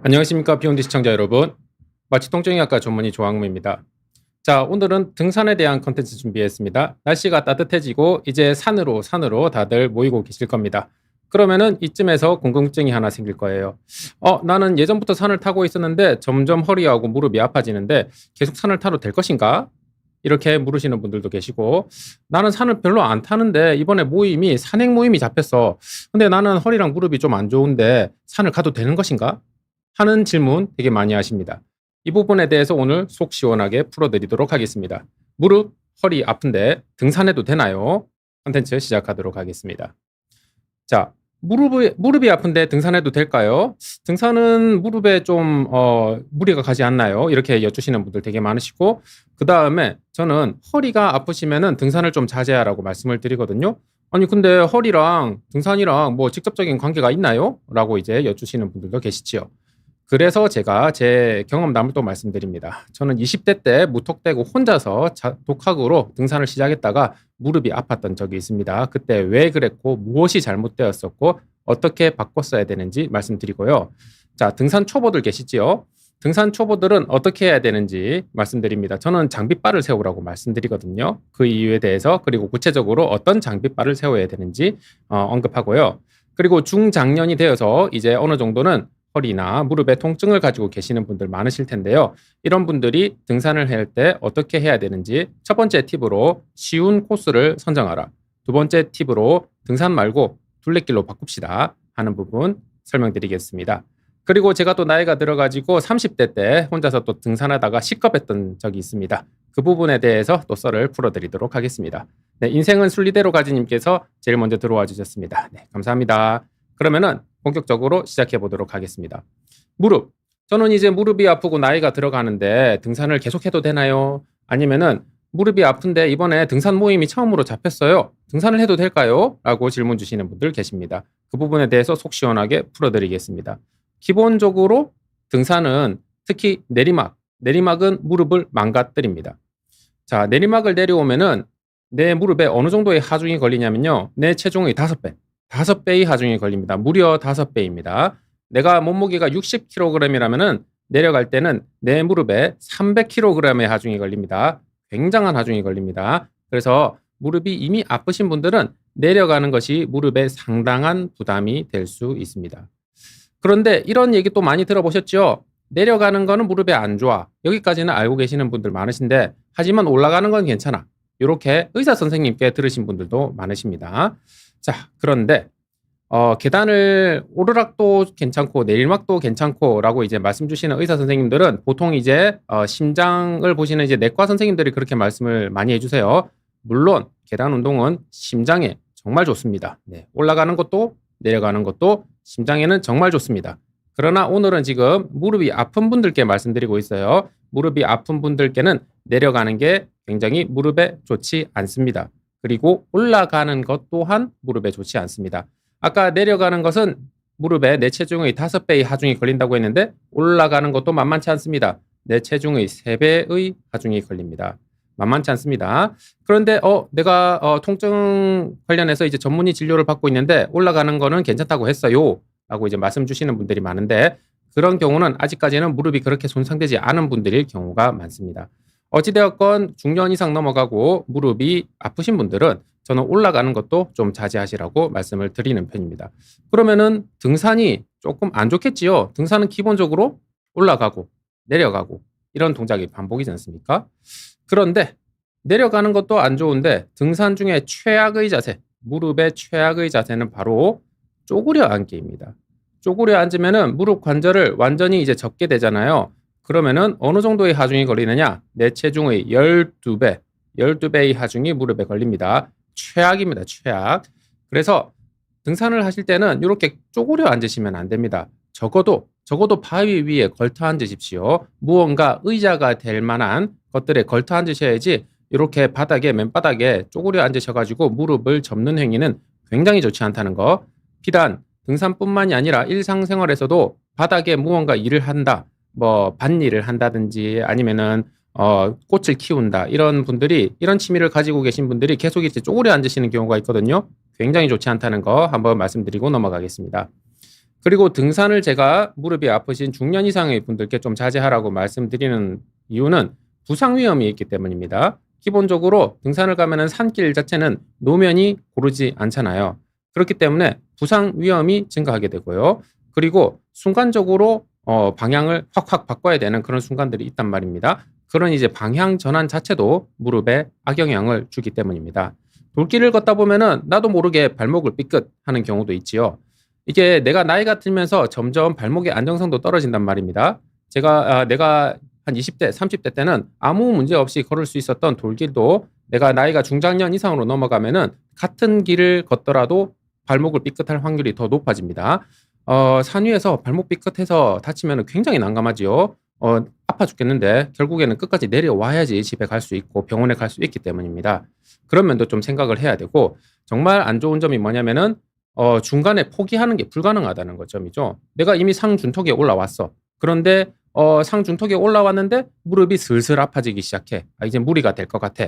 안녕하십니까 비욘드 시청자 여러분. 마취통증의학과 전문의 조항무입니다. 자, 오늘은 등산에 대한 컨텐츠 준비했습니다. 날씨가 따뜻해지고 이제 산으로 다들 모이고 계실 겁니다. 그러면은 이쯤에서 궁금증이 하나 생길 거예요. 나는 예전부터 산을 타고 있었는데 점점 허리하고 무릎이 아파지는데 계속 산을 타도 될 것인가? 이렇게 물으시는 분들도 계시고, 나는 산을 별로 안 타는데 이번에 모임이 산행 모임이 잡혔어. 근데 나는 허리랑 무릎이 좀 안 좋은데 산을 가도 되는 것인가? 하는 질문 되게 많이 하십니다. 이 부분에 대해서 오늘 속 시원하게 풀어드리도록 하겠습니다. 무릎, 허리 아픈데 등산해도 되나요? 컨텐츠 시작하도록 하겠습니다. 자, 무릎이 아픈데 등산해도 될까요? 등산은 무릎에 좀 무리가 가지 않나요? 이렇게 여쭈시는 분들 되게 많으시고, 그 다음에 저는 허리가 아프시면은 등산을 좀 자제하라고 말씀을 드리거든요. 아니 근데 허리랑 등산이랑 뭐 직접적인 관계가 있나요? 라고 이제 여쭈시는 분들도 계시지요. 그래서 제가 제 경험담을 또 말씀드립니다. 저는 20대 때 무턱대고 혼자서 독학으로 등산을 시작했다가 무릎이 아팠던 적이 있습니다. 그때 왜 그랬고 무엇이 잘못되었었고 어떻게 바꿨어야 되는지 말씀드리고요. 자, 등산 초보들 계시지요? 등산 초보들은 어떻게 해야 되는지 말씀드립니다. 저는 장비바를 세우라고 말씀드리거든요. 그 이유에 대해서, 그리고 구체적으로 어떤 장비바를 세워야 되는지 언급하고요. 그리고 중장년이 되어서 이제 어느 정도는 허리나 무릎에 통증을 가지고 계시는 분들 많으실 텐데요. 이런 분들이 등산을 할 때 어떻게 해야 되는지 첫 번째 팁으로 쉬운 코스를 선정하라. 두 번째 팁으로 등산 말고 둘레길로 바꿉시다 하는 부분 설명드리겠습니다. 그리고 제가 또 나이가 들어가지고 30대 때 혼자서 또 등산하다가 식겁했던 적이 있습니다. 그 부분에 대해서 또 썰을 풀어드리도록 하겠습니다. 네, 인생은 순리대로 가지님께서 제일 먼저 들어와 주셨습니다. 네, 감사합니다. 그러면은 본격적으로 시작해 보도록 하겠습니다. 무릎. 저는 이제 무릎이 아프고 나이가 들어가는데 등산을 계속해도 되나요? 아니면은 무릎이 아픈데 이번에 등산 모임이 처음으로 잡혔어요. 등산을 해도 될까요? 라고 질문 주시는 분들 계십니다. 그 부분에 대해서 속 시원하게 풀어드리겠습니다. 기본적으로 등산은 특히 내리막은 무릎을 망가뜨립니다. 자, 내리막을 내려오면은 내 무릎에 어느 정도의 하중이 걸리냐면요. 내 체중의 5배. 5배의 하중이 걸립니다. 무려 5배입니다. 내가 몸무게가 60kg이라면은 내려갈 때는 내 무릎에 300kg의 하중이 걸립니다. 굉장한 하중이 걸립니다. 그래서 무릎이 이미 아프신 분들은 내려가는 것이 무릎에 상당한 부담이 될 수 있습니다. 그런데 이런 얘기 또 많이 들어보셨죠? 내려가는 거는 무릎에 안 좋아. 여기까지는 알고 계시는 분들 많으신데, 하지만 올라가는 건 괜찮아. 이렇게 의사 선생님께 들으신 분들도 많으십니다. 자, 그런데 계단을 오르락도 괜찮고 내리막도 괜찮고 라고 이제 말씀 주시는 의사 선생님들은 보통 이제 심장을 보시는 이제 내과 선생님들이 그렇게 말씀을 많이 해주세요. 물론 계단 운동은 심장에 정말 좋습니다. 네, 올라가는 것도 내려가는 것도 심장에는 정말 좋습니다. 그러나 오늘은 지금 무릎이 아픈 분들께 말씀드리고 있어요. 무릎이 아픈 분들께는 내려가는 게 굉장히 무릎에 좋지 않습니다. 그리고 올라가는 것 또한 무릎에 좋지 않습니다. 아까 내려가는 것은 무릎에 내 체중의 5배의 하중이 걸린다고 했는데, 올라가는 것도 만만치 않습니다. 내 체중의 3배의 하중이 걸립니다. 만만치 않습니다. 그런데 내가 통증 관련해서 이제 전문의 진료를 받고 있는데 올라가는 거는 괜찮다고 했어요 라고 이제 말씀 주시는 분들이 많은데, 그런 경우는 아직까지는 무릎이 그렇게 손상되지 않은 분들일 경우가 많습니다. 어찌되었건 중년 이상 넘어가고 무릎이 아프신 분들은 저는 올라가는 것도 좀 자제하시라고 말씀을 드리는 편입니다. 그러면은 등산이 조금 안 좋겠지요. 등산은 기본적으로 올라가고 내려가고 이런 동작이 반복이지 않습니까? 그런데 내려가는 것도 안 좋은데 등산 중에 최악의 자세, 무릎의 최악의 자세는 바로 쪼그려 앉기입니다. 쪼그려 앉으면은 무릎 관절을 완전히 이제 접게 되잖아요. 그러면은 어느 정도의 하중이 걸리느냐? 내 체중의 12배의 하중이 무릎에 걸립니다. 최악입니다. 최악. 그래서 등산을 하실 때는 이렇게 쪼그려 앉으시면 안 됩니다. 적어도 바위 위에 걸터 앉으십시오. 무언가 의자가 될 만한 것들에 걸터 앉으셔야지, 이렇게 맨바닥에 쪼그려 앉으셔가지고 무릎을 접는 행위는 굉장히 좋지 않다는 거. 비단 등산뿐만이 아니라 일상생활에서도 바닥에 무언가 일을 한다, 뭐 밭일을 한다든지 아니면은 꽃을 키운다, 이런 취미를 가지고 계신 분들이 계속 이제 쪼그려 앉으시는 경우가 있거든요. 굉장히 좋지 않다는 거 한번 말씀드리고 넘어가겠습니다. 그리고 등산을 제가 무릎이 아프신 중년 이상의 분들께 좀 자제하라고 말씀드리는 이유는 부상 위험이 있기 때문입니다. 기본적으로 등산을 가면은 산길 자체는 노면이 고르지 않잖아요. 그렇기 때문에 부상 위험이 증가하게 되고요. 그리고 순간적으로 방향을 확확 바꿔야 되는 그런 순간들이 있단 말입니다. 그런 이제 방향 전환 자체도 무릎에 악영향을 주기 때문입니다. 돌길을 걷다 보면은 나도 모르게 발목을 삐끗하는 경우도 있지요. 이게 내가 나이가 들면서 점점 발목의 안정성도 떨어진단 말입니다. 내가 한 20대, 30대 때는 아무 문제 없이 걸을 수 있었던 돌길도 내가 나이가 중장년 이상으로 넘어가면은 같은 길을 걷더라도 발목을 삐끗할 확률이 더 높아집니다. 산 위에서 발목 삐끗해서 다치면 굉장히 난감하지요. 아파 죽겠는데 결국에는 끝까지 내려와야지 집에 갈 수 있고 병원에 갈 수 있기 때문입니다. 그런 면도 좀 생각을 해야 되고 정말 안 좋은 점이 뭐냐면은 중간에 포기하는 게 불가능하다는 것 점이죠. 내가 이미 상중턱에 올라왔어. 그런데 상중턱에 올라왔는데 무릎이 슬슬 아파지기 시작해. 이제 무리가 될 것 같아.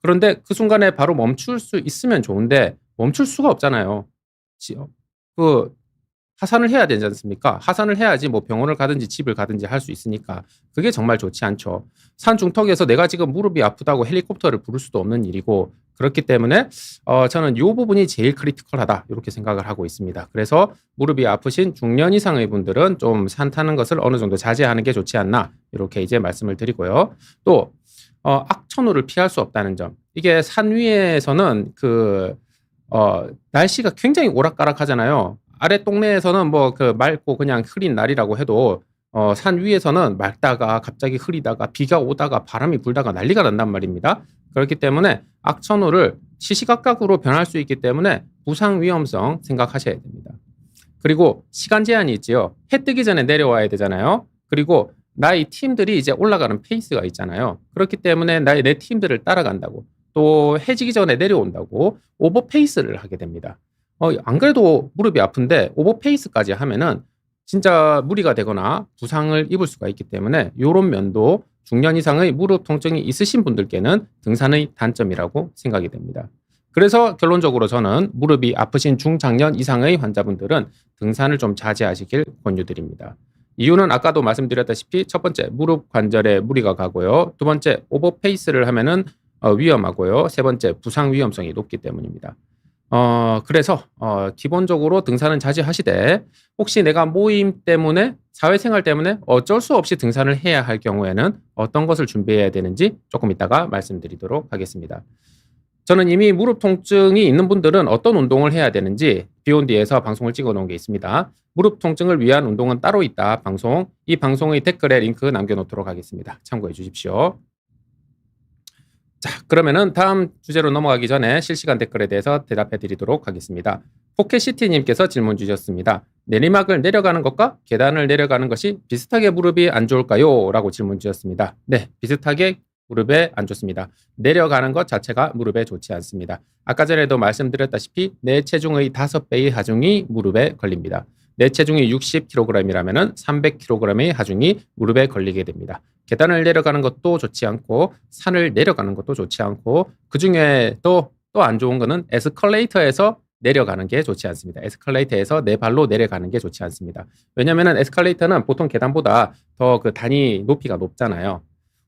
그런데 그 순간에 바로 멈출 수 있으면 좋은데 멈출 수가 없잖아요. 그 하산을 해야 되지 않습니까? 하산을 해야지 뭐 병원을 가든지 집을 가든지 할 수 있으니까 그게 정말 좋지 않죠. 산 중턱에서 내가 지금 무릎이 아프다고 헬리콥터를 부를 수도 없는 일이고 그렇기 때문에 저는 이 부분이 제일 크리티컬하다 이렇게 생각을 하고 있습니다. 그래서 무릎이 아프신 중년 이상의 분들은 좀 산 타는 것을 어느 정도 자제하는 게 좋지 않나 이렇게 이제 말씀을 드리고요. 또 악천후를 피할 수 없다는 점. 이게 산 위에서는 날씨가 굉장히 오락가락하잖아요. 아래 동네에서는 뭐 맑고 그냥 흐린 날이라고 해도 산 위에서는 맑다가 갑자기 흐리다가 비가 오다가 바람이 불다가 난리가 난단 말입니다. 그렇기 때문에 악천후를 시시각각으로 변할 수 있기 때문에 부상 위험성 생각하셔야 됩니다. 그리고 시간 제한이 있지요. 해 뜨기 전에 내려와야 되잖아요. 그리고 나의 팀들이 이제 올라가는 페이스가 있잖아요. 그렇기 때문에 내 팀들을 따라간다고 또 해지기 전에 내려온다고 오버페이스를 하게 됩니다. 안 그래도 무릎이 아픈데 오버페이스까지 하면은 진짜 무리가 되거나 부상을 입을 수가 있기 때문에 이런 면도 중년 이상의 무릎 통증이 있으신 분들께는 등산의 단점이라고 생각이 됩니다. 그래서 결론적으로 저는 무릎이 아프신 중장년 이상의 환자분들은 등산을 좀 자제하시길 권유드립니다. 이유는 아까도 말씀드렸다시피 첫 번째 무릎 관절에 무리가 가고요. 두 번째 오버페이스를 하면은 위험하고요. 세 번째 부상 위험성이 높기 때문입니다. 그래서 기본적으로 등산은 자제하시되 혹시 내가 모임 때문에 사회생활 때문에 어쩔 수 없이 등산을 해야 할 경우에는 어떤 것을 준비해야 되는지 조금 이따가 말씀드리도록 하겠습니다. 저는 이미 무릎 통증이 있는 분들은 어떤 운동을 해야 되는지 비욘디에서 방송을 찍어 놓은 게 있습니다. 무릎 통증을 위한 운동은 따로 있다 방송. 이 방송의 댓글에 링크 남겨놓도록 하겠습니다. 참고해 주십시오. 자, 그러면은 다음 주제로 넘어가기 전에 실시간 댓글에 대해서 대답해 드리도록 하겠습니다. 포켓시티님께서 질문 주셨습니다. 내리막을 내려가는 것과 계단을 내려가는 것이 비슷하게 무릎이 안 좋을까요? 라고 질문 주셨습니다. 네, 비슷하게 무릎에 안 좋습니다. 내려가는 것 자체가 무릎에 좋지 않습니다. 아까 전에도 말씀드렸다시피 내 체중의 5배의 하중이 무릎에 걸립니다. 내 체중이 60kg이라면 300kg의 하중이 무릎에 걸리게 됩니다. 계단을 내려가는 것도 좋지 않고 산을 내려가는 것도 좋지 않고 그중에 또 안 좋은 거는 에스컬레이터에서 내려가는 게 좋지 않습니다. 에스컬레이터에서 내 발로 내려가는 게 좋지 않습니다. 왜냐하면 에스컬레이터는 보통 계단보다 더 단위 높이가 높잖아요.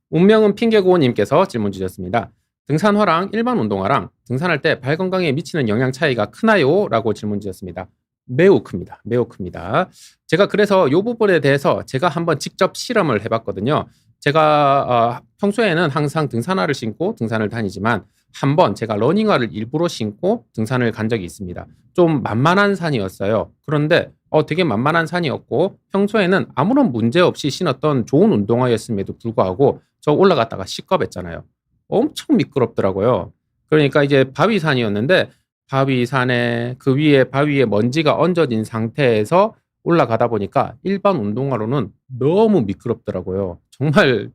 운명은 핑계고님께서 질문 주셨습니다. 등산화랑 일반 운동화랑 등산할 때 발 건강에 미치는 영향 차이가 크나요? 라고 질문 주셨습니다. 매우 큽니다. 매우 큽니다. 제가 그래서 이 부분에 대해서 제가 한번 직접 실험을 해봤거든요. 제가 평소에는 항상 등산화를 신고 등산을 다니지만 한번 제가 러닝화를 일부러 신고 등산을 간 적이 있습니다. 좀 만만한 산이었어요. 그런데 되게 만만한 산이었고 평소에는 아무런 문제 없이 신었던 좋은 운동화였음에도 불구하고 저 올라갔다가 시겁했잖아요. 엄청 미끄럽더라고요. 그러니까 이제 바위산이었는데 바위산에 그 위에 바위에 먼지가 얹어진 상태에서 올라가다 보니까 일반 운동화로는 너무 미끄럽더라고요.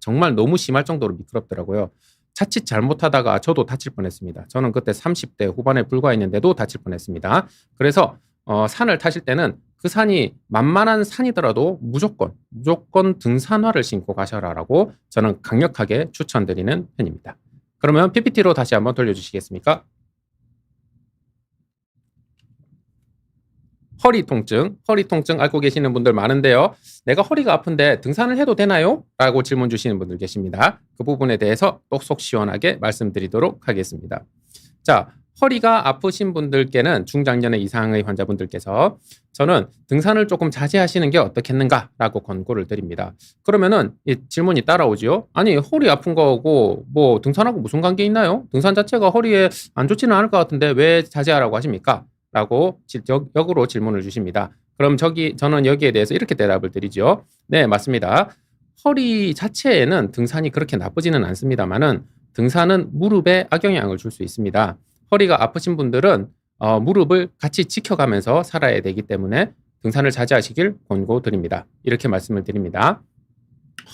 정말 너무 심할 정도로 미끄럽더라고요. 자칫 잘못하다가 저도 다칠 뻔했습니다. 저는 그때 30대 후반에 불과했는데도 다칠 뻔했습니다. 그래서 산을 타실 때는 그 산이 만만한 산이더라도 무조건 등산화를 신고 가셔라라고 저는 강력하게 추천드리는 편입니다. 그러면 PPT로 다시 한번 돌려주시겠습니까? 허리 통증 알고 계시는 분들 많은데요. 내가 허리가 아픈데 등산을 해도 되나요? 라고 질문 주시는 분들 계십니다. 그 부분에 대해서 쏙쏙 시원하게 말씀드리도록 하겠습니다. 자, 허리가 아프신 분들께는 중장년의 이상의 환자분들께서 저는 등산을 조금 자제하시는 게 어떻겠는가라고 권고를 드립니다. 그러면은 이 질문이 따라오지요. 아니, 허리 아픈 거고 뭐 등산하고 무슨 관계 있나요? 등산 자체가 허리에 안 좋지는 않을 것 같은데 왜 자제하라고 하십니까? 라고 역으로 질문을 주십니다. 그럼 저는 여기에 대해서 이렇게 대답을 드리죠. 네, 맞습니다. 허리 자체에는 등산이 그렇게 나쁘지는 않습니다만은 등산은 무릎에 악영향을 줄 수 있습니다. 허리가 아프신 분들은 무릎을 같이 지켜가면서 살아야 되기 때문에 등산을 자제하시길 권고드립니다. 이렇게 말씀을 드립니다.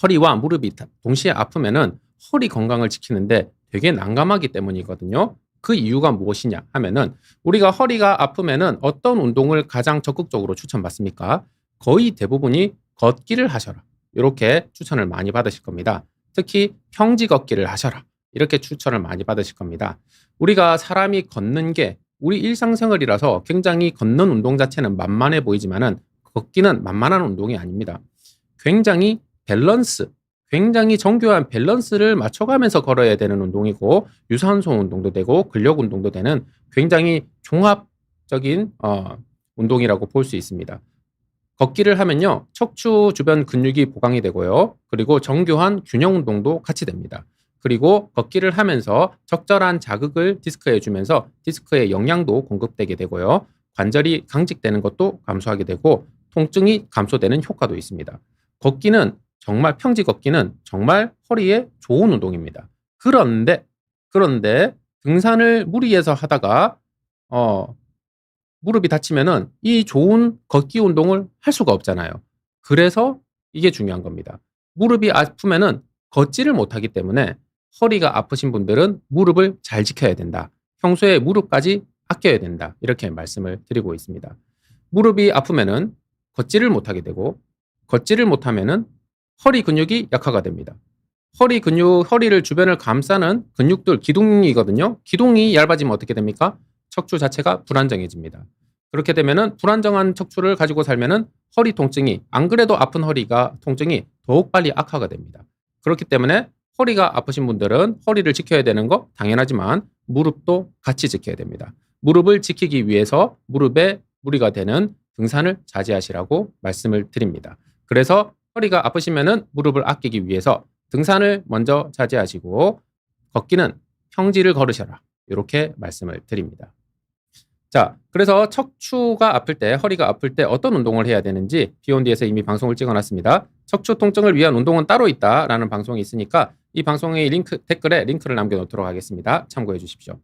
허리와 무릎이 동시에 아프면은 허리 건강을 지키는데 되게 난감하기 때문이거든요. 그 이유가 무엇이냐 하면은 우리가 허리가 아프면은 어떤 운동을 가장 적극적으로 추천받습니까? 거의 대부분이 걷기를 하셔라. 이렇게 추천을 많이 받으실 겁니다. 특히 평지 걷기를 하셔라. 이렇게 추천을 많이 받으실 겁니다. 우리가 사람이 걷는 게 우리 일상생활이라서 굉장히 걷는 운동 자체는 만만해 보이지만은 걷기는 만만한 운동이 아닙니다. 굉장히 굉장히 정교한 밸런스를 맞춰가면서 걸어야 되는 운동이고 유산소 운동도 되고 근력 운동도 되는 굉장히 종합적인 운동이라고 볼 수 있습니다. 걷기를 하면요. 척추 주변 근육이 보강이 되고요. 그리고 정교한 균형 운동도 같이 됩니다. 그리고 걷기를 하면서 적절한 자극을 디스크에 주면서 디스크의 영양도 공급되게 되고요. 관절이 강직되는 것도 감소하게 되고 통증이 감소되는 효과도 있습니다. 평지 걷기는 정말 허리에 좋은 운동입니다. 그런데 등산을 무리해서 하다가 무릎이 다치면은 이 좋은 걷기 운동을 할 수가 없잖아요. 그래서 이게 중요한 겁니다. 무릎이 아프면은 걷지를 못하기 때문에 허리가 아프신 분들은 무릎을 잘 지켜야 된다. 평소에 무릎까지 아껴야 된다. 이렇게 말씀을 드리고 있습니다. 무릎이 아프면은 걷지를 못하게 되고 걷지를 못하면은 허리 근육이 약화가 됩니다. 허리를 주변을 감싸는 근육들 기둥이거든요. 기둥이 얇아지면 어떻게 됩니까? 척추 자체가 불안정해집니다. 그렇게 되면은 불안정한 척추를 가지고 살면은 허리 통증이 안 그래도 아픈 통증이 더욱 빨리 악화가 됩니다. 그렇기 때문에 허리가 아프신 분들은 허리를 지켜야 되는 거 당연하지만 무릎도 같이 지켜야 됩니다. 무릎을 지키기 위해서 무릎에 무리가 되는 등산을 자제하시라고 말씀을 드립니다. 그래서 허리가 아프시면은 무릎을 아끼기 위해서 등산을 먼저 자제하시고 걷기는 평지를 걸으셔라. 이렇게 말씀을 드립니다. 자, 그래서 척추가 아플 때, 허리가 아플 때 어떤 운동을 해야 되는지 비욘디에서 이미 방송을 찍어놨습니다. 척추 통증을 위한 운동은 따로 있다라는 방송이 있으니까 이 방송의 댓글에 링크를 남겨놓도록 하겠습니다. 참고해 주십시오.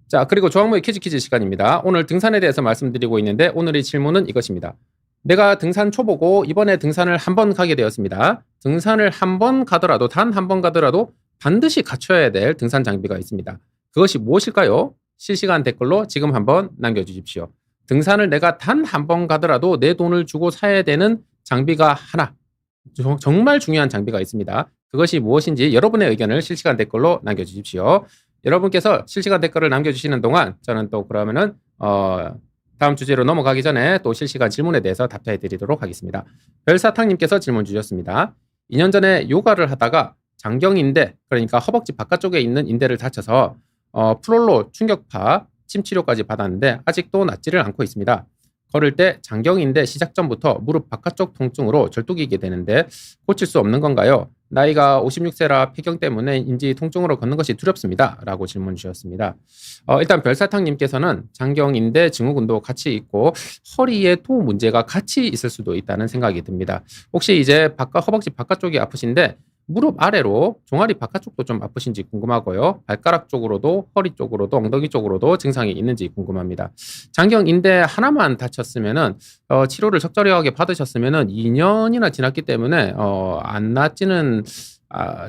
자, 그리고 조항모의 퀴즈 시간입니다. 오늘 등산에 대해서 말씀드리고 있는데 오늘의 질문은 이것입니다. 내가 등산 초보고 이번에 등산을 한 번 가게 되었습니다. 등산을 단 한 번 가더라도 반드시 갖춰야 될 등산 장비가 있습니다. 그것이 무엇일까요? 실시간 댓글로 지금 한번 남겨주십시오. 등산을 내가 단 한 번 가더라도 내 돈을 주고 사야 되는 장비가 하나, 정말 중요한 장비가 있습니다. 그것이 무엇인지 여러분의 의견을 실시간 댓글로 남겨주십시오. 여러분께서 실시간 댓글을 남겨주시는 동안 저는 또 그러면은 다음 주제로 넘어가기 전에 또 실시간 질문에 대해서 답해 드리도록 하겠습니다. 별사탕님께서 질문 주셨습니다. 2년 전에 요가를 하다가 장경인대, 그러니까 허벅지 바깥쪽에 있는 인대를 다쳐서 프롤로 충격파 침 치료까지 받았는데 아직도 낫지를 않고 있습니다. 걸을 때 장경인대 시작 전부터 무릎 바깥쪽 통증으로 절뚝이게 되는데 고칠 수 없는 건가요? 나이가 56세라 폐경 때문에인지 통증으로 걷는 것이 두렵습니다. 라고 질문 주셨습니다. 일단 별사탕님께서는 장경인대 증후군도 같이 있고 허리에 또 문제가 같이 있을 수도 있다는 생각이 듭니다. 혹시 이제 허벅지 바깥쪽이 아프신데 무릎 아래로 종아리 바깥쪽도 좀 아프신지 궁금하고요. 발가락 쪽으로도 허리 쪽으로도 엉덩이 쪽으로도 증상이 있는지 궁금합니다. 장경인대 하나만 다쳤으면은 치료를 적절하게 받으셨으면은 2년이나 지났기 때문에 안 낫지는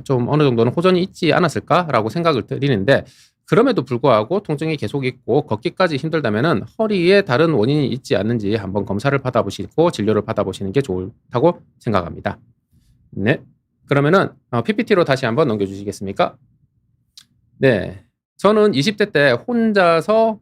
좀 어느 정도는 호전이 있지 않았을까라고 생각을 드리는데 그럼에도 불구하고 통증이 계속 있고 걷기까지 힘들다면은 허리에 다른 원인이 있지 않는지 한번 검사를 받아보시고 진료를 받아보시는 게 좋다고 생각합니다. 네. 그러면은 PPT로 다시 한번 넘겨주시겠습니까? 네. 저는 20대 때 혼자서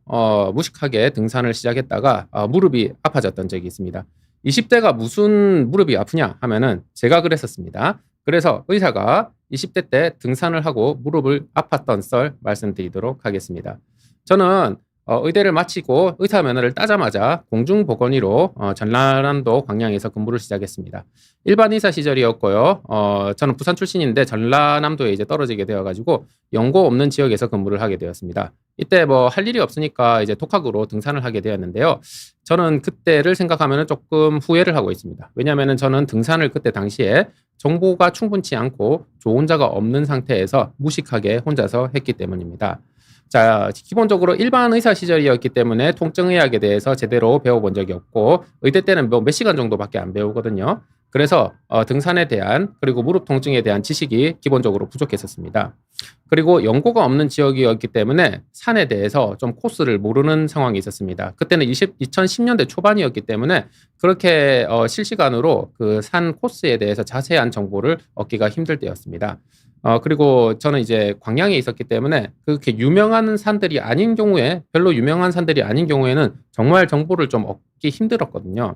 무식하게 등산을 시작했다가 무릎이 아파졌던 적이 있습니다. 20대가 무슨 무릎이 아프냐 하면은 제가 그랬었습니다. 그래서 의사가 20대 때 등산을 하고 무릎을 아팠던 썰 말씀드리도록 하겠습니다. 저는 의대를 마치고 의사 면허를 따자마자 공중보건의로 전라남도 광양에서 근무를 시작했습니다. 일반 의사 시절이었고요. 저는 부산 출신인데 전라남도에 이제 떨어지게 되어가지고 연고 없는 지역에서 근무를 하게 되었습니다. 이때 뭐 할 일이 없으니까 이제 독학으로 등산을 하게 되었는데요. 저는 그때를 생각하면 조금 후회를 하고 있습니다. 왜냐하면 저는 등산을 그때 당시에 정보가 충분치 않고 조언자가 없는 상태에서 무식하게 혼자서 했기 때문입니다. 자, 기본적으로 일반 의사 시절이었기 때문에 통증의학에 대해서 제대로 배워본 적이 없고 의대 때는 뭐 몇 시간 정도밖에 안 배우거든요. 그래서 등산에 대한 그리고 무릎 통증에 대한 지식이 기본적으로 부족했었습니다. 그리고 연고가 없는 지역이었기 때문에 산에 대해서 좀 코스를 모르는 상황이 있었습니다. 그때는 2010년대 초반이었기 때문에 그렇게 실시간으로 그 산 코스에 대해서 자세한 정보를 얻기가 힘들 때였습니다. 그리고 저는 이제 광양에 있었기 때문에 그렇게 유명한 산들이 아닌 경우에 별로 유명한 산들이 아닌 경우에는 정말 정보를 좀 얻기 힘들었거든요.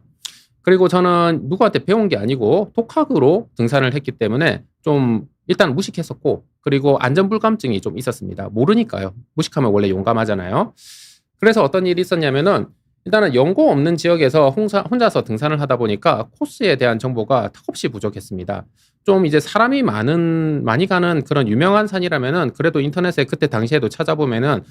그리고 저는 누구한테 배운 게 아니고 독학으로 등산을 했기 때문에 좀 일단 무식했었고 그리고 안전불감증이 좀 있었습니다. 모르니까요. 무식하면 원래 용감하잖아요. 그래서 어떤 일이 있었냐면은 일단은 연고 없는 지역에서 혼자서 등산을 하다 보니까 코스에 대한 정보가 턱없이 부족했습니다. 좀 이제 사람이 많이 가는 그런 유명한 산이라면은 그래도 인터넷에 그때 당시에도 찾아보면은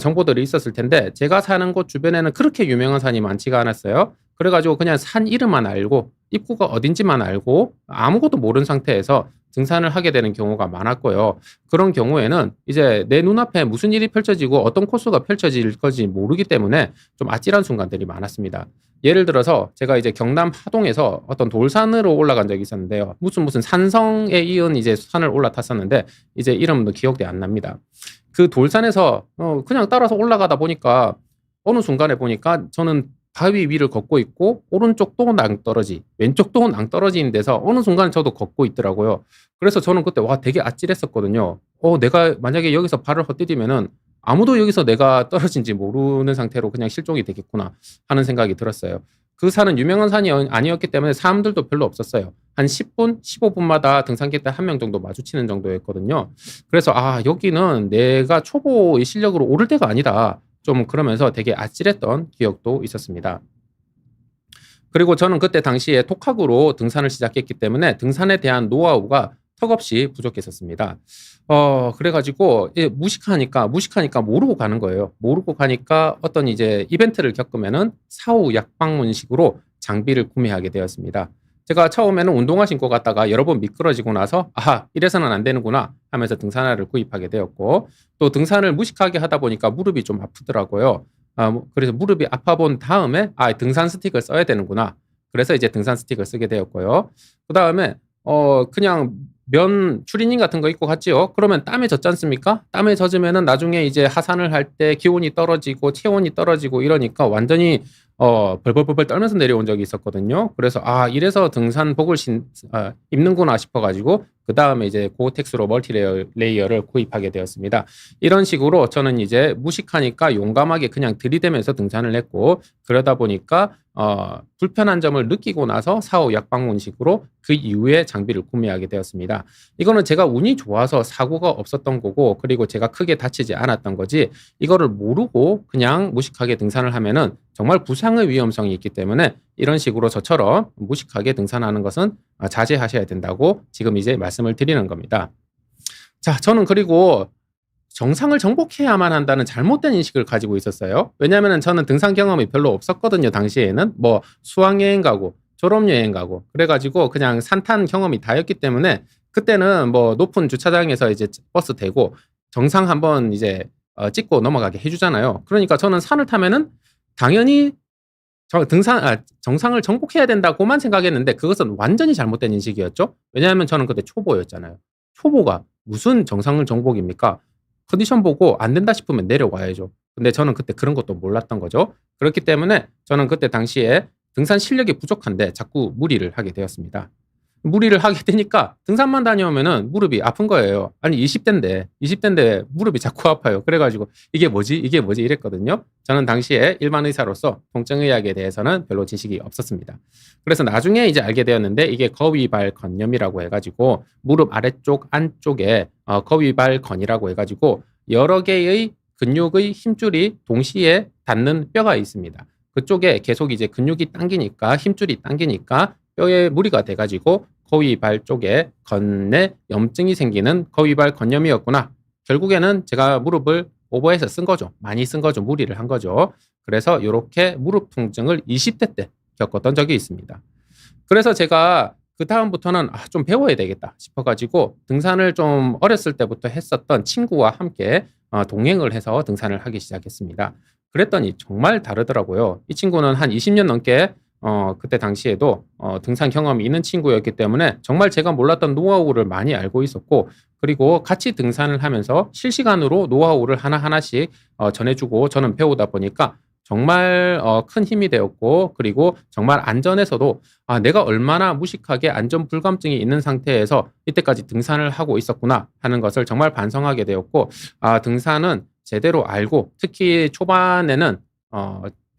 정보들이 있었을 텐데 제가 사는 곳 주변에는 그렇게 유명한 산이 많지가 않았어요. 그래가지고 그냥 산 이름만 알고 입구가 어딘지만 알고 아무것도 모르는 상태에서 등산을 하게 되는 경우가 많았고요. 그런 경우에는 이제 내 눈앞에 무슨 일이 펼쳐지고 어떤 코스가 펼쳐질 건지 모르기 때문에 좀 아찔한 순간들이 많았습니다. 예를 들어서 제가 이제 경남 하동에서 어떤 돌산으로 올라간 적이 있었는데요. 무슨 산성에 이은 이제 산을 올라탔었는데 이제 이름도 기억이 안 납니다. 그 돌산에서 그냥 따라서 올라가다 보니까 어느 순간에 보니까 저는 바위 위를 걷고 있고 오른쪽도 낭떠러지 왼쪽도 낭떠러지인 데서 어느 순간 저도 걷고 있더라고요. 그래서 저는 그때 와 되게 아찔했었거든요. 내가 만약에 여기서 발을 헛디디면은 아무도 여기서 내가 떨어진지 모르는 상태로 그냥 실종이 되겠구나 하는 생각이 들었어요. 그 산은 유명한 산이 아니었기 때문에 사람들도 별로 없었어요. 한 10분, 15분마다 등산객들 한 명 정도 마주치는 정도였거든요. 그래서 여기는 내가 초보의 실력으로 오를 때가 아니다. 좀 그러면서 되게 아찔했던 기억도 있었습니다. 그리고 저는 그때 당시에 독학으로 등산을 시작했기 때문에 등산에 대한 노하우가 턱없이 부족했었습니다. 그래가지고 무식하니까 모르고 가는 거예요. 모르고 가니까 어떤 이제 이벤트를 겪으면은 사후 약방문식으로 장비를 구매하게 되었습니다. 제가 처음에는 운동화 신고 갔다가 여러 번 미끄러지고 나서 이래서는 안 되는구나 하면서 등산화를 구입하게 되었고 또 등산을 무식하게 하다 보니까 무릎이 좀 아프더라고요. 그래서 무릎이 아파 본 다음에 등산 스틱을 써야 되는구나. 그래서 이제 등산 스틱을 쓰게 되었고요. 그 다음에 그냥 면 추리닝 같은 거 입고 갔지요. 그러면 땀에 젖지 않습니까? 땀에 젖으면은 나중에 이제 하산을 할 때 기온이 떨어지고 체온이 떨어지고 이러니까 완전히 벌벌벌벌 떨면서 내려온 적이 있었거든요. 그래서 이래서 등산복을 입는구나 싶어가지고 그 다음에 이제 고텍스로 멀티레이어를 구입하게 되었습니다. 이런 식으로 저는 이제 무식하니까 용감하게 그냥 들이대면서 등산을 했고 그러다 보니까 불편한 점을 느끼고 나서 사후 약방문식으로 그 이후에 장비를 구매하게 되었습니다. 이거는 제가 운이 좋아서 사고가 없었던 거고 그리고 제가 크게 다치지 않았던 거지 이거를 모르고 그냥 무식하게 등산을 하면은 정말 부상의 위험성이 있기 때문에 이런 식으로 저처럼 무식하게 등산하는 것은 자제하셔야 된다고 지금 이제 말씀을 드리는 겁니다. 자, 저는 그리고 정상을 정복해야만 한다는 잘못된 인식을 가지고 있었어요. 왜냐하면 저는 등산 경험이 별로 없었거든요. 당시에는 뭐 수학여행 가고 졸업여행 가고 그래가지고 그냥 산탄 경험이 다였기 때문에 그때는 뭐 높은 주차장에서 이제 버스 대고 정상 한번 이제 찍고 넘어가게 해주잖아요. 그러니까 저는 산을 타면은 당연히 정상을 정복해야 된다고만 생각했는데 그것은 완전히 잘못된 인식이었죠. 왜냐하면 저는 그때 초보였잖아요. 초보가 무슨 정상을 정복입니까? 컨디션 보고 안 된다 싶으면 내려와야죠. 근데 저는 그때 그런 것도 몰랐던 거죠. 그렇기 때문에 저는 그때 당시에 등산 실력이 부족한데 자꾸 무리를 하게 되었습니다. 무리를 하게 되니까 등산만 다녀오면은 무릎이 아픈 거예요. 아니 20대인데 무릎이 자꾸 아파요. 그래가지고 이게 뭐지 이랬거든요. 저는 당시에 일반 의사로서 통증의학에 대해서는 별로 지식이 없었습니다. 그래서 나중에 이제 알게 되었는데 이게 거위발 건염이라고 해가지고 무릎 아래쪽 안쪽에 거위발 건이라고 해가지고 여러 개의 근육의 힘줄이 동시에 닿는 뼈가 있습니다. 그쪽에 계속 이제 근육이 당기니까 힘줄이 당기니까 뼈에 무리가 돼가지고 거위발 쪽에 건에 염증이 생기는 거위발 건염이었구나. 결국에는 제가 무릎을 오버해서 쓴 거죠. 많이 쓴 거죠. 무리를 한 거죠. 그래서 이렇게 무릎 통증을 20대 때 겪었던 적이 있습니다. 그래서 제가 그 다음부터는 좀 배워야 되겠다 싶어가지고 등산을 좀 어렸을 때부터 했었던 친구와 함께 동행을 해서 등산을 하기 시작했습니다. 그랬더니 정말 다르더라고요. 이 친구는 한 20년 넘게 그때 당시에도 등산 경험이 있는 친구였기 때문에 정말 제가 몰랐던 노하우를 많이 알고 있었고, 그리고 같이 등산을 하면서 실시간으로 노하우를 하나하나씩 전해주고 저는 배우다 보니까 정말 큰 힘이 되었고, 그리고 정말 안전에서도 내가 얼마나 무식하게 안전 불감증이 있는 상태에서 이때까지 등산을 하고 있었구나 하는 것을 정말 반성하게 되었고, 등산은 제대로 알고, 특히 초반에는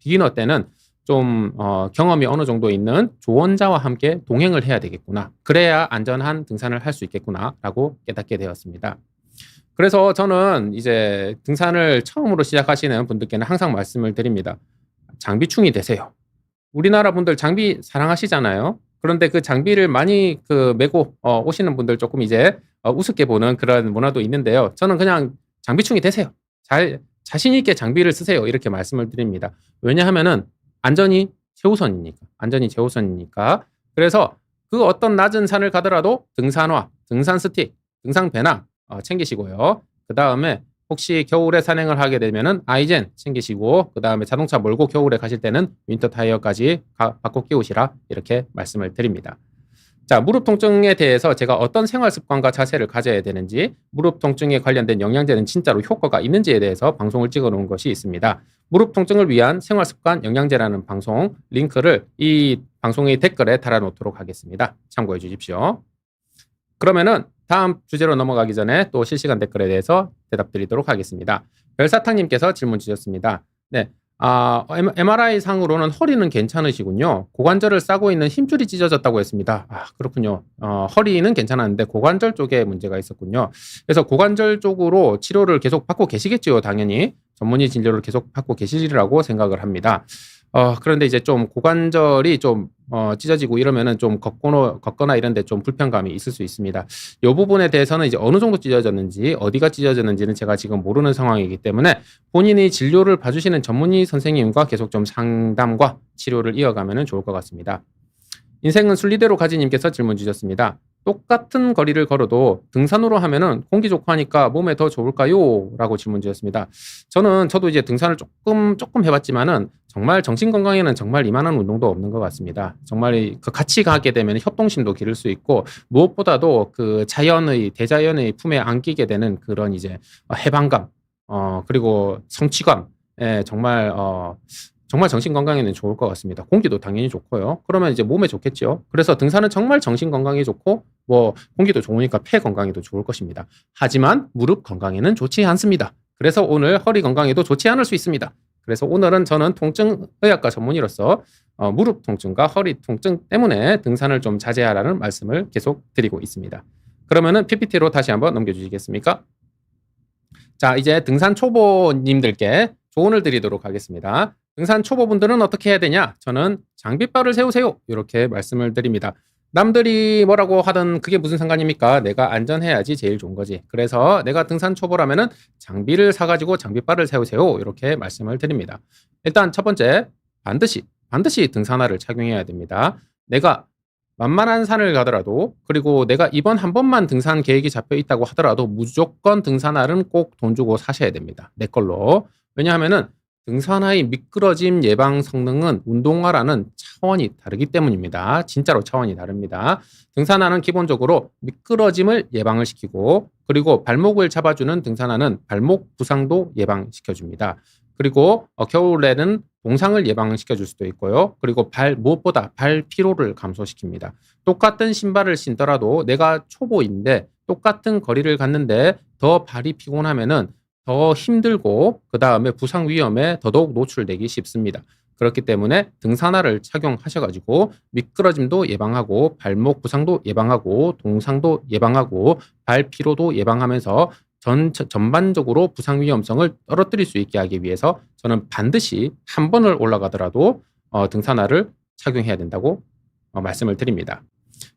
비기너 때는 좀 경험이 어느 정도 있는 조언자와 함께 동행을 해야 되겠구나. 그래야 안전한 등산을 할 수 있겠구나라고 깨닫게 되었습니다. 그래서 저는 이제 등산을 처음으로 시작하시는 분들께는 항상 말씀을 드립니다. 장비충이 되세요. 우리나라 분들 장비 사랑하시잖아요. 그런데 그 장비를 많이 메고 오시는 분들 조금 이제 우습게 보는 그런 문화도 있는데요. 저는 그냥 장비충이 되세요. 자신 있게 장비를 쓰세요. 이렇게 말씀을 드립니다. 왜냐하면은 안전이 최우선이니까. 그래서 그 어떤 낮은 산을 가더라도 등산화, 등산 스틱, 등산 배낭 챙기시고요. 그 다음에 혹시 겨울에 산행을 하게 되면은 아이젠 챙기시고, 그 다음에 자동차 몰고 겨울에 가실 때는 윈터 타이어까지 바꿔 끼우시라, 이렇게 말씀을 드립니다. 자, 무릎 통증에 대해서 제가 어떤 생활 습관과 자세를 가져야 되는지, 무릎 통증에 관련된 영양제는 진짜로 효과가 있는지에 대해서 방송을 찍어 놓은 것이 있습니다. 무릎 통증을 위한 생활 습관 영양제라는 방송 링크를 이 방송의 댓글에 달아 놓도록 하겠습니다. 참고해 주십시오. 그러면은 다음 주제로 넘어가기 전에 또 실시간 댓글에 대해서 대답 드리도록 하겠습니다. 별사탕님께서 질문 주셨습니다. 네. MRI 상으로는 허리는 괜찮으시군요. 고관절을 싸고 있는 힘줄이 찢어졌다고 했습니다. 그렇군요. 허리는 괜찮았는데 고관절 쪽에 문제가 있었군요. 그래서 고관절 쪽으로 치료를 계속 받고 계시겠지요. 당연히 전문의 진료를 계속 받고 계시리라고 생각을 합니다. 그런데 이제 좀 고관절이 좀 찢어지고 이러면은 좀 걷거나 이런 데 좀 불편감이 있을 수 있습니다. 이 부분에 대해서는 이제 어느 정도 찢어졌는지, 어디가 찢어졌는지는 제가 지금 모르는 상황이기 때문에 본인이 진료를 봐주시는 전문의 선생님과 계속 좀 상담과 치료를 이어가면 좋을 것 같습니다. 인생은 순리대로 가지님께서 질문 주셨습니다. 똑같은 거리를 걸어도 등산으로 하면은 공기 좋고 하니까 몸에 더 좋을까요? 라고 질문 주셨습니다. 저도 이제 등산을 조금 해봤지만은 정말 정신 건강에는 정말 이만한 운동도 없는 것 같습니다. 정말 같이 가게 되면 협동심도 기를 수 있고, 무엇보다도 대자연의 품에 안기게 되는 그런 이제 해방감, 그리고 성취감, 정말 정신 건강에는 좋을 것 같습니다. 공기도 당연히 좋고요. 그러면 이제 몸에 좋겠죠. 그래서 등산은 정말 정신 건강에 좋고, 공기도 좋으니까 폐 건강에도 좋을 것입니다. 하지만 무릎 건강에는 좋지 않습니다. 그래서 오늘 허리 건강에도 좋지 않을 수 있습니다. 그래서 오늘은 저는 통증의학과 전문의로서 무릎 통증과 허리 통증 때문에 등산을 좀 자제하라는 말씀을 계속 드리고 있습니다. 그러면은 PPT로 다시 한번 넘겨주시겠습니까? 자, 이제 등산 초보님들께 조언을 드리도록 하겠습니다. 등산 초보분들은 어떻게 해야 되냐? 저는 장비빨을 세우세요. 이렇게 말씀을 드립니다. 남들이 뭐라고 하든 그게 무슨 상관입니까? 내가 안전해야지 제일 좋은 거지. 그래서 내가 등산 초보라면은 장비를 사가지고 장비빨을 세우세요. 이렇게 말씀을 드립니다. 일단 첫 번째, 반드시 등산화를 착용해야 됩니다. 내가 만만한 산을 가더라도, 그리고 내가 이번 한 번만 등산 계획이 잡혀 있다고 하더라도 무조건 등산화는 꼭 돈 주고 사셔야 됩니다. 내 걸로. 왜냐하면은 등산화의 미끄러짐 예방 성능은 운동화라는 차원이 다르기 때문입니다. 진짜로 차원이 다릅니다. 등산화는 기본적으로 미끄러짐을 예방을 시키고, 그리고 발목을 잡아주는 등산화는 발목 부상도 예방시켜줍니다. 그리고 겨울에는 동상을 예방시켜 줄 수도 있고요. 그리고 무엇보다 발 피로를 감소시킵니다. 똑같은 신발을 신더라도 내가 초보인데 똑같은 거리를 갔는데 더 발이 피곤하면은 더 힘들고 그다음에 부상 위험에 더더욱 노출되기 쉽습니다. 그렇기 때문에 등산화를 착용하셔 가지고 미끄러짐도 예방하고 발목 부상도 예방하고 동상도 예방하고 발 피로도 예방하면서 전반적으로 부상 위험성을 떨어뜨릴 수 있게 하기 위해서 저는 반드시 한 번을 올라가더라도 등산화를 착용해야 된다고 말씀을 드립니다.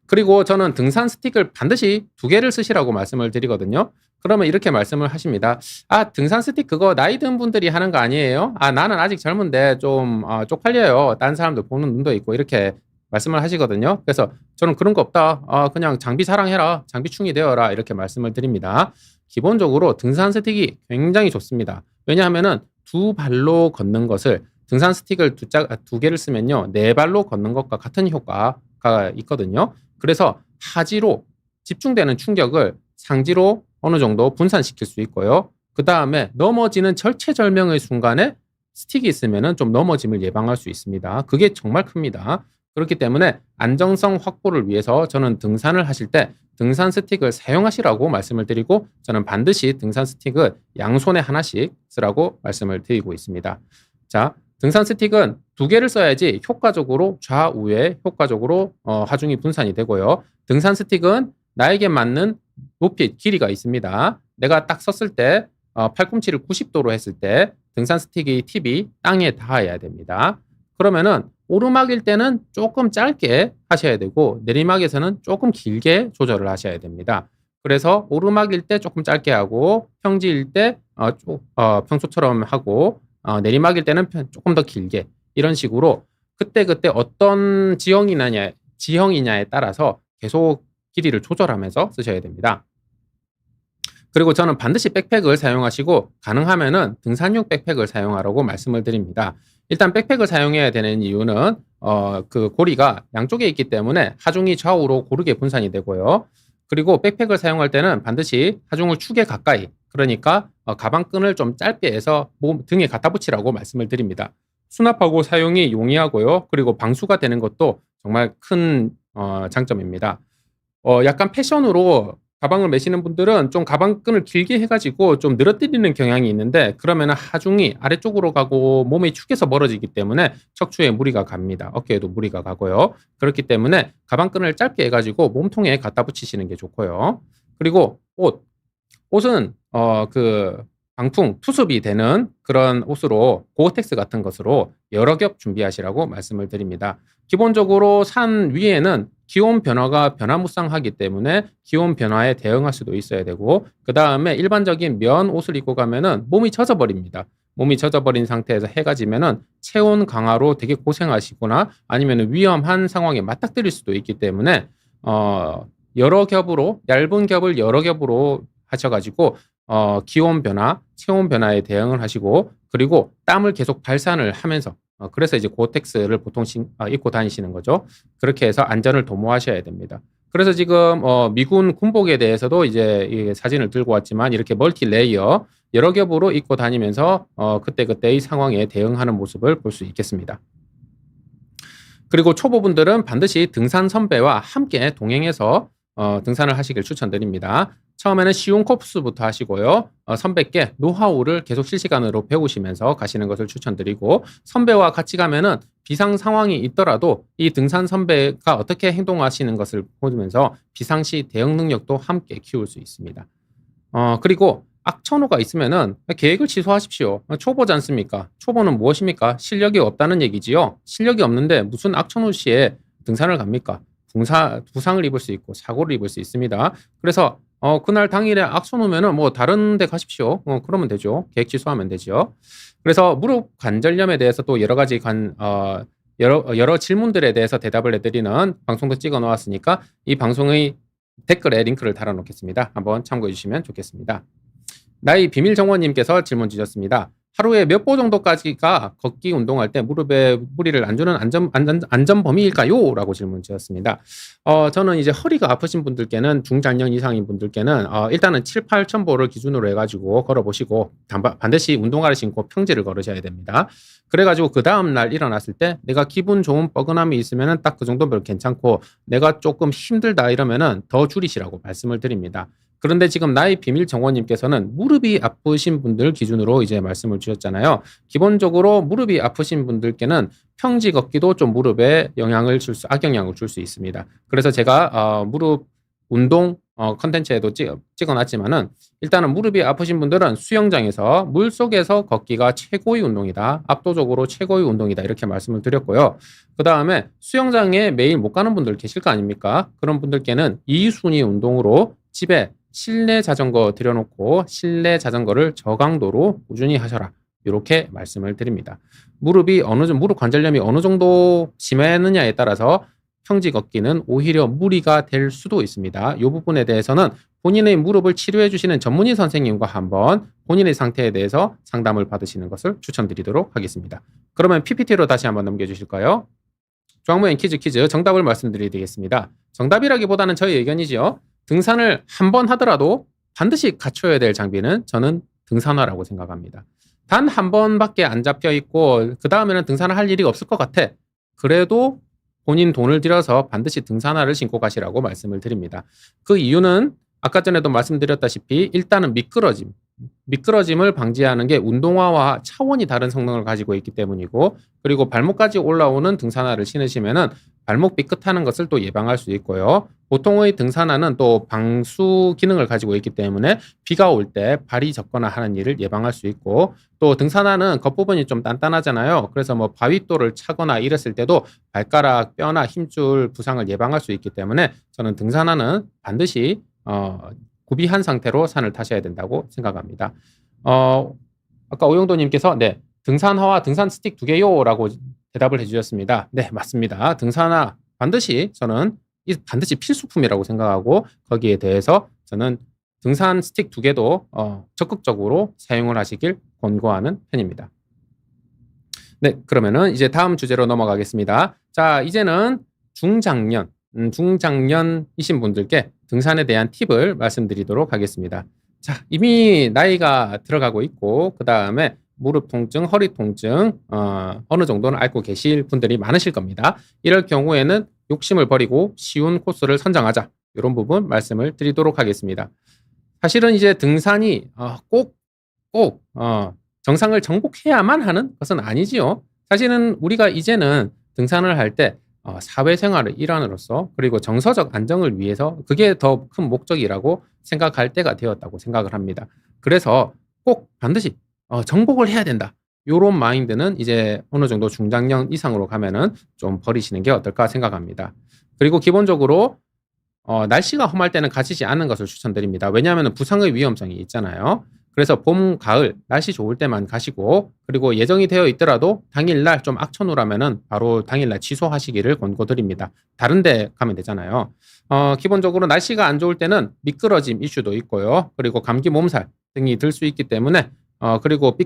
그리고 저는 등산 스틱을 반드시 2개를 쓰시라고 말씀을 드리거든요. 그러면 이렇게 말씀을 하십니다. 아, 등산 스틱 그거 나이 든 분들이 하는 거 아니에요? 아, 나는 아직 젊은데 좀 쪽팔려요. 다른 사람들 보는 눈도 있고 이렇게 말씀을 하시거든요. 그래서 저는 그런 거 없다. 그냥 장비 사랑해라. 장비충이 되어라. 이렇게 말씀을 드립니다. 기본적으로 등산 스틱이 굉장히 좋습니다. 왜냐하면은 2발로 걷는 것을 등산 스틱을 2개를 쓰면요. 4발로 걷는 것과 같은 효과가 있거든요. 그래서 하지로 집중되는 충격을 상지로 어느 정도 분산시킬 수 있고요. 그 다음에 넘어지는 절체절명의 순간에 스틱이 있으면 좀 넘어짐을 예방할 수 있습니다. 그게 정말 큽니다. 그렇기 때문에 안정성 확보를 위해서 저는 등산을 하실 때 등산 스틱을 사용하시라고 말씀을 드리고 저는 반드시 등산 스틱을 양손에 하나씩 쓰라고 말씀을 드리고 있습니다. 자, 등산 스틱은 2개를 써야지 효과적으로 좌우에 효과적으로 하중이 분산이 되고요. 등산 스틱은 나에게 맞는 높이, 길이가 있습니다. 내가 딱 섰을 때 팔꿈치를 90도로 했을 때 등산 스틱의 팁이 땅에 닿아야 됩니다. 그러면은 오르막일 때는 조금 짧게 하셔야 되고 내리막에서는 조금 길게 조절을 하셔야 됩니다. 그래서 오르막일 때 조금 짧게 하고 평지일 때 평소처럼 하고 내리막일 때는 조금 더 길게 이런 식으로 그때그때 어떤 지형이냐에 따라서 계속 길이를 조절하면서 쓰셔야 됩니다. 그리고 저는 반드시 백팩을 사용하시고 가능하면은 등산용 백팩을 사용하라고 말씀을 드립니다. 일단 백팩을 사용해야 되는 이유는 그 고리가 양쪽에 있기 때문에 하중이 좌우로 고르게 분산이 되고요. 그리고 백팩을 사용할 때는 반드시 하중을 축에 가까이 그러니까 가방끈을 좀 짧게 해서 등에 갖다 붙이라고 말씀을 드립니다. 수납하고 사용이 용이하고요. 그리고 방수가 되는 것도 정말 큰 장점입니다. 약간 패션으로 가방을 메시는 분들은 좀 가방끈을 길게 해가지고 좀 늘어뜨리는 경향이 있는데 그러면 하중이 아래쪽으로 가고 몸의 축에서 멀어지기 때문에 척추에 무리가 갑니다. 어깨에도 무리가 가고요. 그렇기 때문에 가방끈을 짧게 해가지고 몸통에 갖다 붙이시는 게 좋고요. 그리고 옷은 그 방풍, 투습이 되는 그런 옷으로 고어텍스 같은 것으로 여러 겹 준비하시라고 말씀을 드립니다. 기본적으로 산 위에는 기온 변화가 변화무쌍하기 때문에 기온 변화에 대응할 수도 있어야 되고 그 다음에 일반적인 면 옷을 입고 가면은 몸이 젖어버립니다. 몸이 젖어버린 상태에서 해가 지면은 체온 강화로 되게 고생하시거나 아니면 위험한 상황에 맞닥뜨릴 수도 있기 때문에 여러 겹으로 얇은 겹을 여러 겹으로 하셔가지고 기온 변화, 체온 변화에 대응을 하시고 그리고 땀을 계속 발산을 하면서 그래서 이제 고텍스를 보통 입고 다니시는 거죠. 그렇게 해서 안전을 도모하셔야 됩니다. 그래서 지금 미군 군복에 대해서도 이제 사진을 들고 왔지만 이렇게 멀티 레이어 여러 겹으로 입고 다니면서 그때그때의 상황에 대응하는 모습을 볼 수 있겠습니다. 그리고 초보분들은 반드시 등산 선배와 함께 동행해서 등산을 하시길 추천드립니다. 처음에는 쉬운 코스부터 하시고요. 선배께 노하우를 계속 실시간으로 배우시면서 가시는 것을 추천드리고 선배와 같이 가면은 비상 상황이 있더라도 이 등산 선배가 어떻게 행동하시는 것을 보면서 비상시 대응 능력도 함께 키울 수 있습니다. 그리고 악천후가 있으면은 계획을 취소하십시오. 초보지 않습니까? 초보는 무엇입니까? 실력이 없다는 얘기지요. 실력이 없는데 무슨 악천후 시에 등산을 갑니까? 부상을 입을 수 있고 사고를 입을 수 있습니다. 그래서 그날 당일에 악천후면은 뭐 다른 데 가십시오. 그러면 되죠. 계획 취소하면 되죠. 그래서 무릎 관절염에 대해서 또 여러 가지 여러 질문들에 대해서 대답을 해드리는 방송도 찍어 놓았으니까 이 방송의 댓글에 링크를 달아 놓겠습니다. 한번 참고해 주시면 좋겠습니다. 나의 비밀 정원님께서 질문 주셨습니다. 하루에 몇 보 정도까지가 걷기 운동할 때 무릎에 무리를 안 주는 안전 범위일까요? 라고 질문 주셨습니다. 저는 이제 허리가 아프신 분들께는 중장년 이상인 분들께는 일단은 7, 8천 보를 기준으로 해가지고 걸어보시고 반드시 운동화를 신고 평지를 걸으셔야 됩니다. 그래가지고 그 다음날 일어났을 때 내가 기분 좋은 뻐근함이 있으면은 딱 그 정도면 괜찮고 내가 조금 힘들다 이러면은 더 줄이시라고 말씀을 드립니다. 그런데 지금 나의 비밀 정원님께서는 무릎이 아프신 분들 기준으로 이제 말씀을 주셨잖아요. 기본적으로 무릎이 아프신 분들께는 평지 걷기도 좀 무릎에 악영향을 줄 수 있습니다. 그래서 제가 무릎 운동 컨텐츠에도 찍어놨지만은 일단은 무릎이 아프신 분들은 수영장에서 물속에서 걷기가 최고의 운동이다. 압도적으로 최고의 운동이다. 이렇게 말씀을 드렸고요. 그 다음에 수영장에 매일 못 가는 분들 계실 거 아닙니까? 그런 분들께는 2순위 운동으로 집에 실내 자전거 들여놓고 실내 자전거를 저강도로 꾸준히 하셔라. 이렇게 말씀을 드립니다. 무릎 관절염이 어느 정도 심했느냐에 따라서 평지 걷기는 오히려 무리가 될 수도 있습니다. 이 부분에 대해서는 본인의 무릎을 치료해 주시는 전문의 선생님과 한번 본인의 상태에 대해서 상담을 받으시는 것을 추천드리도록 하겠습니다. 그러면 PPT로 다시 한번 넘겨주실까요? 조항모형 퀴즈 정답을 말씀드리겠습니다. 정답이라기보다는 저의 의견이지요. 등산을 한 번 하더라도 반드시 갖춰야 될 장비는 저는 등산화라고 생각합니다. 단 한 번밖에 안 잡혀 있고 그 다음에는 등산을 할 일이 없을 것 같아. 그래도 본인 돈을 들여서 반드시 등산화를 신고 가시라고 말씀을 드립니다. 그 이유는 아까 전에도 말씀드렸다시피 일단은 미끄러짐을 방지하는 게 운동화와 차원이 다른 성능을 가지고 있기 때문이고, 그리고 발목까지 올라오는 등산화를 신으시면은 발목 삐끗하는 것을 또 예방할 수 있고요. 보통의 등산화는 또 방수 기능을 가지고 있기 때문에 비가 올 때 발이 젖거나 하는 일을 예방할 수 있고, 또 등산화는 겉부분이 좀 단단하잖아요. 그래서 뭐 바윗돌을 차거나 이랬을 때도 발가락, 뼈나 힘줄 부상을 예방할 수 있기 때문에 저는 등산화는 반드시 구비한 상태로 산을 타셔야 된다고 생각합니다. 아까 오영도님께서 네, 등산화와 등산 스틱 2개요 라고 대답을 해주셨습니다. 네, 맞습니다. 등산화 저는 반드시 필수품이라고 생각하고 거기에 대해서 저는 등산 스틱 2개도 적극적으로 사용을 하시길 권고하는 편입니다. 네, 그러면은 이제 다음 주제로 넘어가겠습니다. 자, 이제는 중장년이신 분들께 등산에 대한 팁을 말씀드리도록 하겠습니다. 자, 이미 나이가 들어가고 있고 그 다음에 무릎 통증, 허리 통증 어느 정도는 앓고 계실 분들이 많으실 겁니다. 이럴 경우에는 욕심을 버리고 쉬운 코스를 선정하자. 이런 부분 말씀을 드리도록 하겠습니다. 사실은 이제 등산이 꼭 정상을 정복해야만 하는 것은 아니지요. 사실은 우리가 이제는 등산을 할 때 사회생활의 일환으로서 그리고 정서적 안정을 위해서 그게 더 큰 목적이라고 생각할 때가 되었다고 생각을 합니다. 그래서 꼭 반드시 정복을 해야 된다. 요런 마인드는 이제 어느 정도 중장년 이상으로 가면은 좀 버리시는 게 어떨까 생각합니다. 그리고 기본적으로 날씨가 험할 때는 가시지 않는 것을 추천드립니다. 왜냐하면 부상의 위험성이 있잖아요. 그래서 봄, 가을 날씨 좋을 때만 가시고, 그리고 예정이 되어 있더라도 당일날 좀 악천후라면은 바로 당일날 취소하시기를 권고드립니다. 다른 데 가면 되잖아요. 기본적으로 날씨가 안 좋을 때는 미끄러짐 이슈도 있고요. 그리고 감기 몸살 등이 들 수 있기 때문에 그리고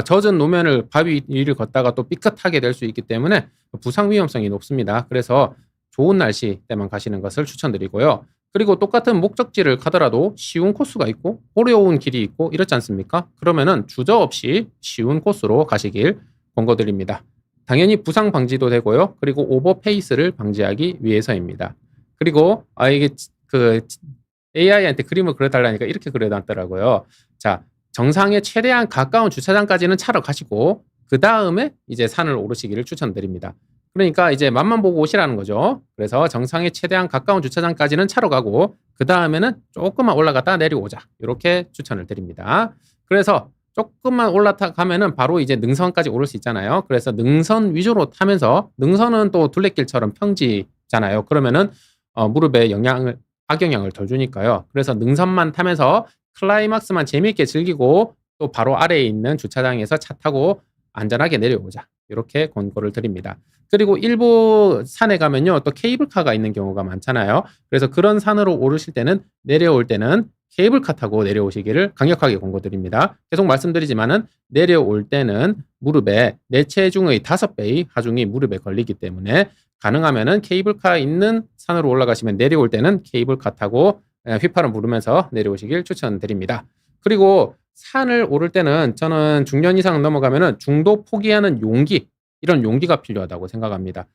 젖은 노면을 바위 위를 걷다가 또 삐끗하게 될 수 있기 때문에 부상 위험성이 높습니다. 그래서 좋은 날씨 때만 가시는 것을 추천드리고요. 그리고 똑같은 목적지를 가더라도 쉬운 코스가 있고 어려운 길이 있고 이렇지 않습니까? 그러면은 주저없이 쉬운 코스로 가시길 권고드립니다. 당연히 부상 방지도 되고요. 그리고 오버페이스를 방지하기 위해서입니다. 그리고 이게 AI한테 그림을 그려달라니까 이렇게 그려놨더라고요. 자, 정상에 최대한 가까운 주차장까지는 차로 가시고 그 다음에 이제 산을 오르시기를 추천드립니다. 그러니까 이제 맛만 보고 오시라는 거죠. 그래서 정상에 최대한 가까운 주차장까지는 차로 가고 그 다음에는 조금만 올라갔다 내려오자. 이렇게 추천을 드립니다. 그래서 조금만 올라가면은 바로 이제 능선까지 오를 수 있잖아요. 그래서 능선 위주로 타면서, 능선은 또 둘레길처럼 평지잖아요. 그러면은 무릎에 악영향을 덜 주니까요. 그래서 능선만 타면서 클라이막스만 재미있게 즐기고 또 바로 아래에 있는 주차장에서 차 타고 안전하게 내려오자. 이렇게 권고를 드립니다. 그리고 일부 산에 가면요, 또 케이블카가 있는 경우가 많잖아요. 그래서 그런 산으로 오르실 때는, 내려올 때는 케이블카 타고 내려오시기를 강력하게 권고드립니다. 계속 말씀드리지만은 내려올 때는 무릎에 내 체중의 5배의 하중이 무릎에 걸리기 때문에 가능하면은 케이블카 있는 산으로 올라가시면 내려올 때는 케이블카 타고 휘파람 부르면서 내려오시길 추천드립니다. 그리고 산을 오를 때는 저는 중년 이상 넘어가면은 중도 포기하는 용기, 이런 용기가 필요하다고 생각합니다.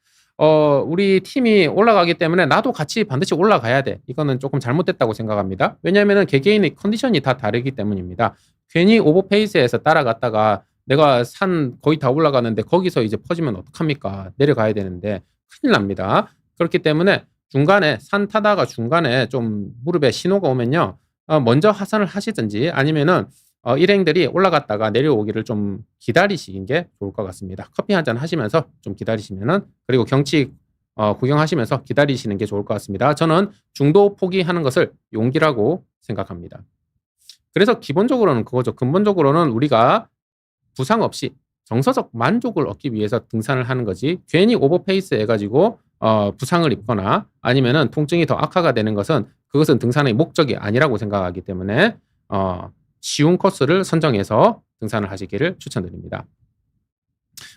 우리 팀이 올라가기 때문에 나도 같이 반드시 올라가야 돼. 이거는 조금 잘못됐다고 생각합니다. 왜냐하면 개개인의 컨디션이 다 다르기 때문입니다. 괜히 오버페이스에서 따라갔다가 내가 산 거의 다 올라가는데 거기서 이제 퍼지면 어떡합니까? 내려가야 되는데 큰일 납니다. 그렇기 때문에 중간에 산 타다가 중간에 좀 무릎에 신호가 오면요. 먼저 하산을 하시든지 아니면은 일행들이 올라갔다가 내려오기를 좀 기다리시는 게 좋을 것 같습니다. 커피 한잔 하시면서 좀 기다리시면은, 그리고 경치 구경하시면서 기다리시는 게 좋을 것 같습니다. 저는 중도 포기하는 것을 용기라고 생각합니다. 그래서 기본적으로는 그거죠. 근본적으로는 우리가 부상 없이 정서적 만족을 얻기 위해서 등산을 하는 거지, 괜히 오버페이스 해가지고 부상을 입거나 아니면은 통증이 더 악화가 되는 것은, 그것은 등산의 목적이 아니라고 생각하기 때문에 쉬운 코스를 선정해서 등산을 하시기를 추천드립니다.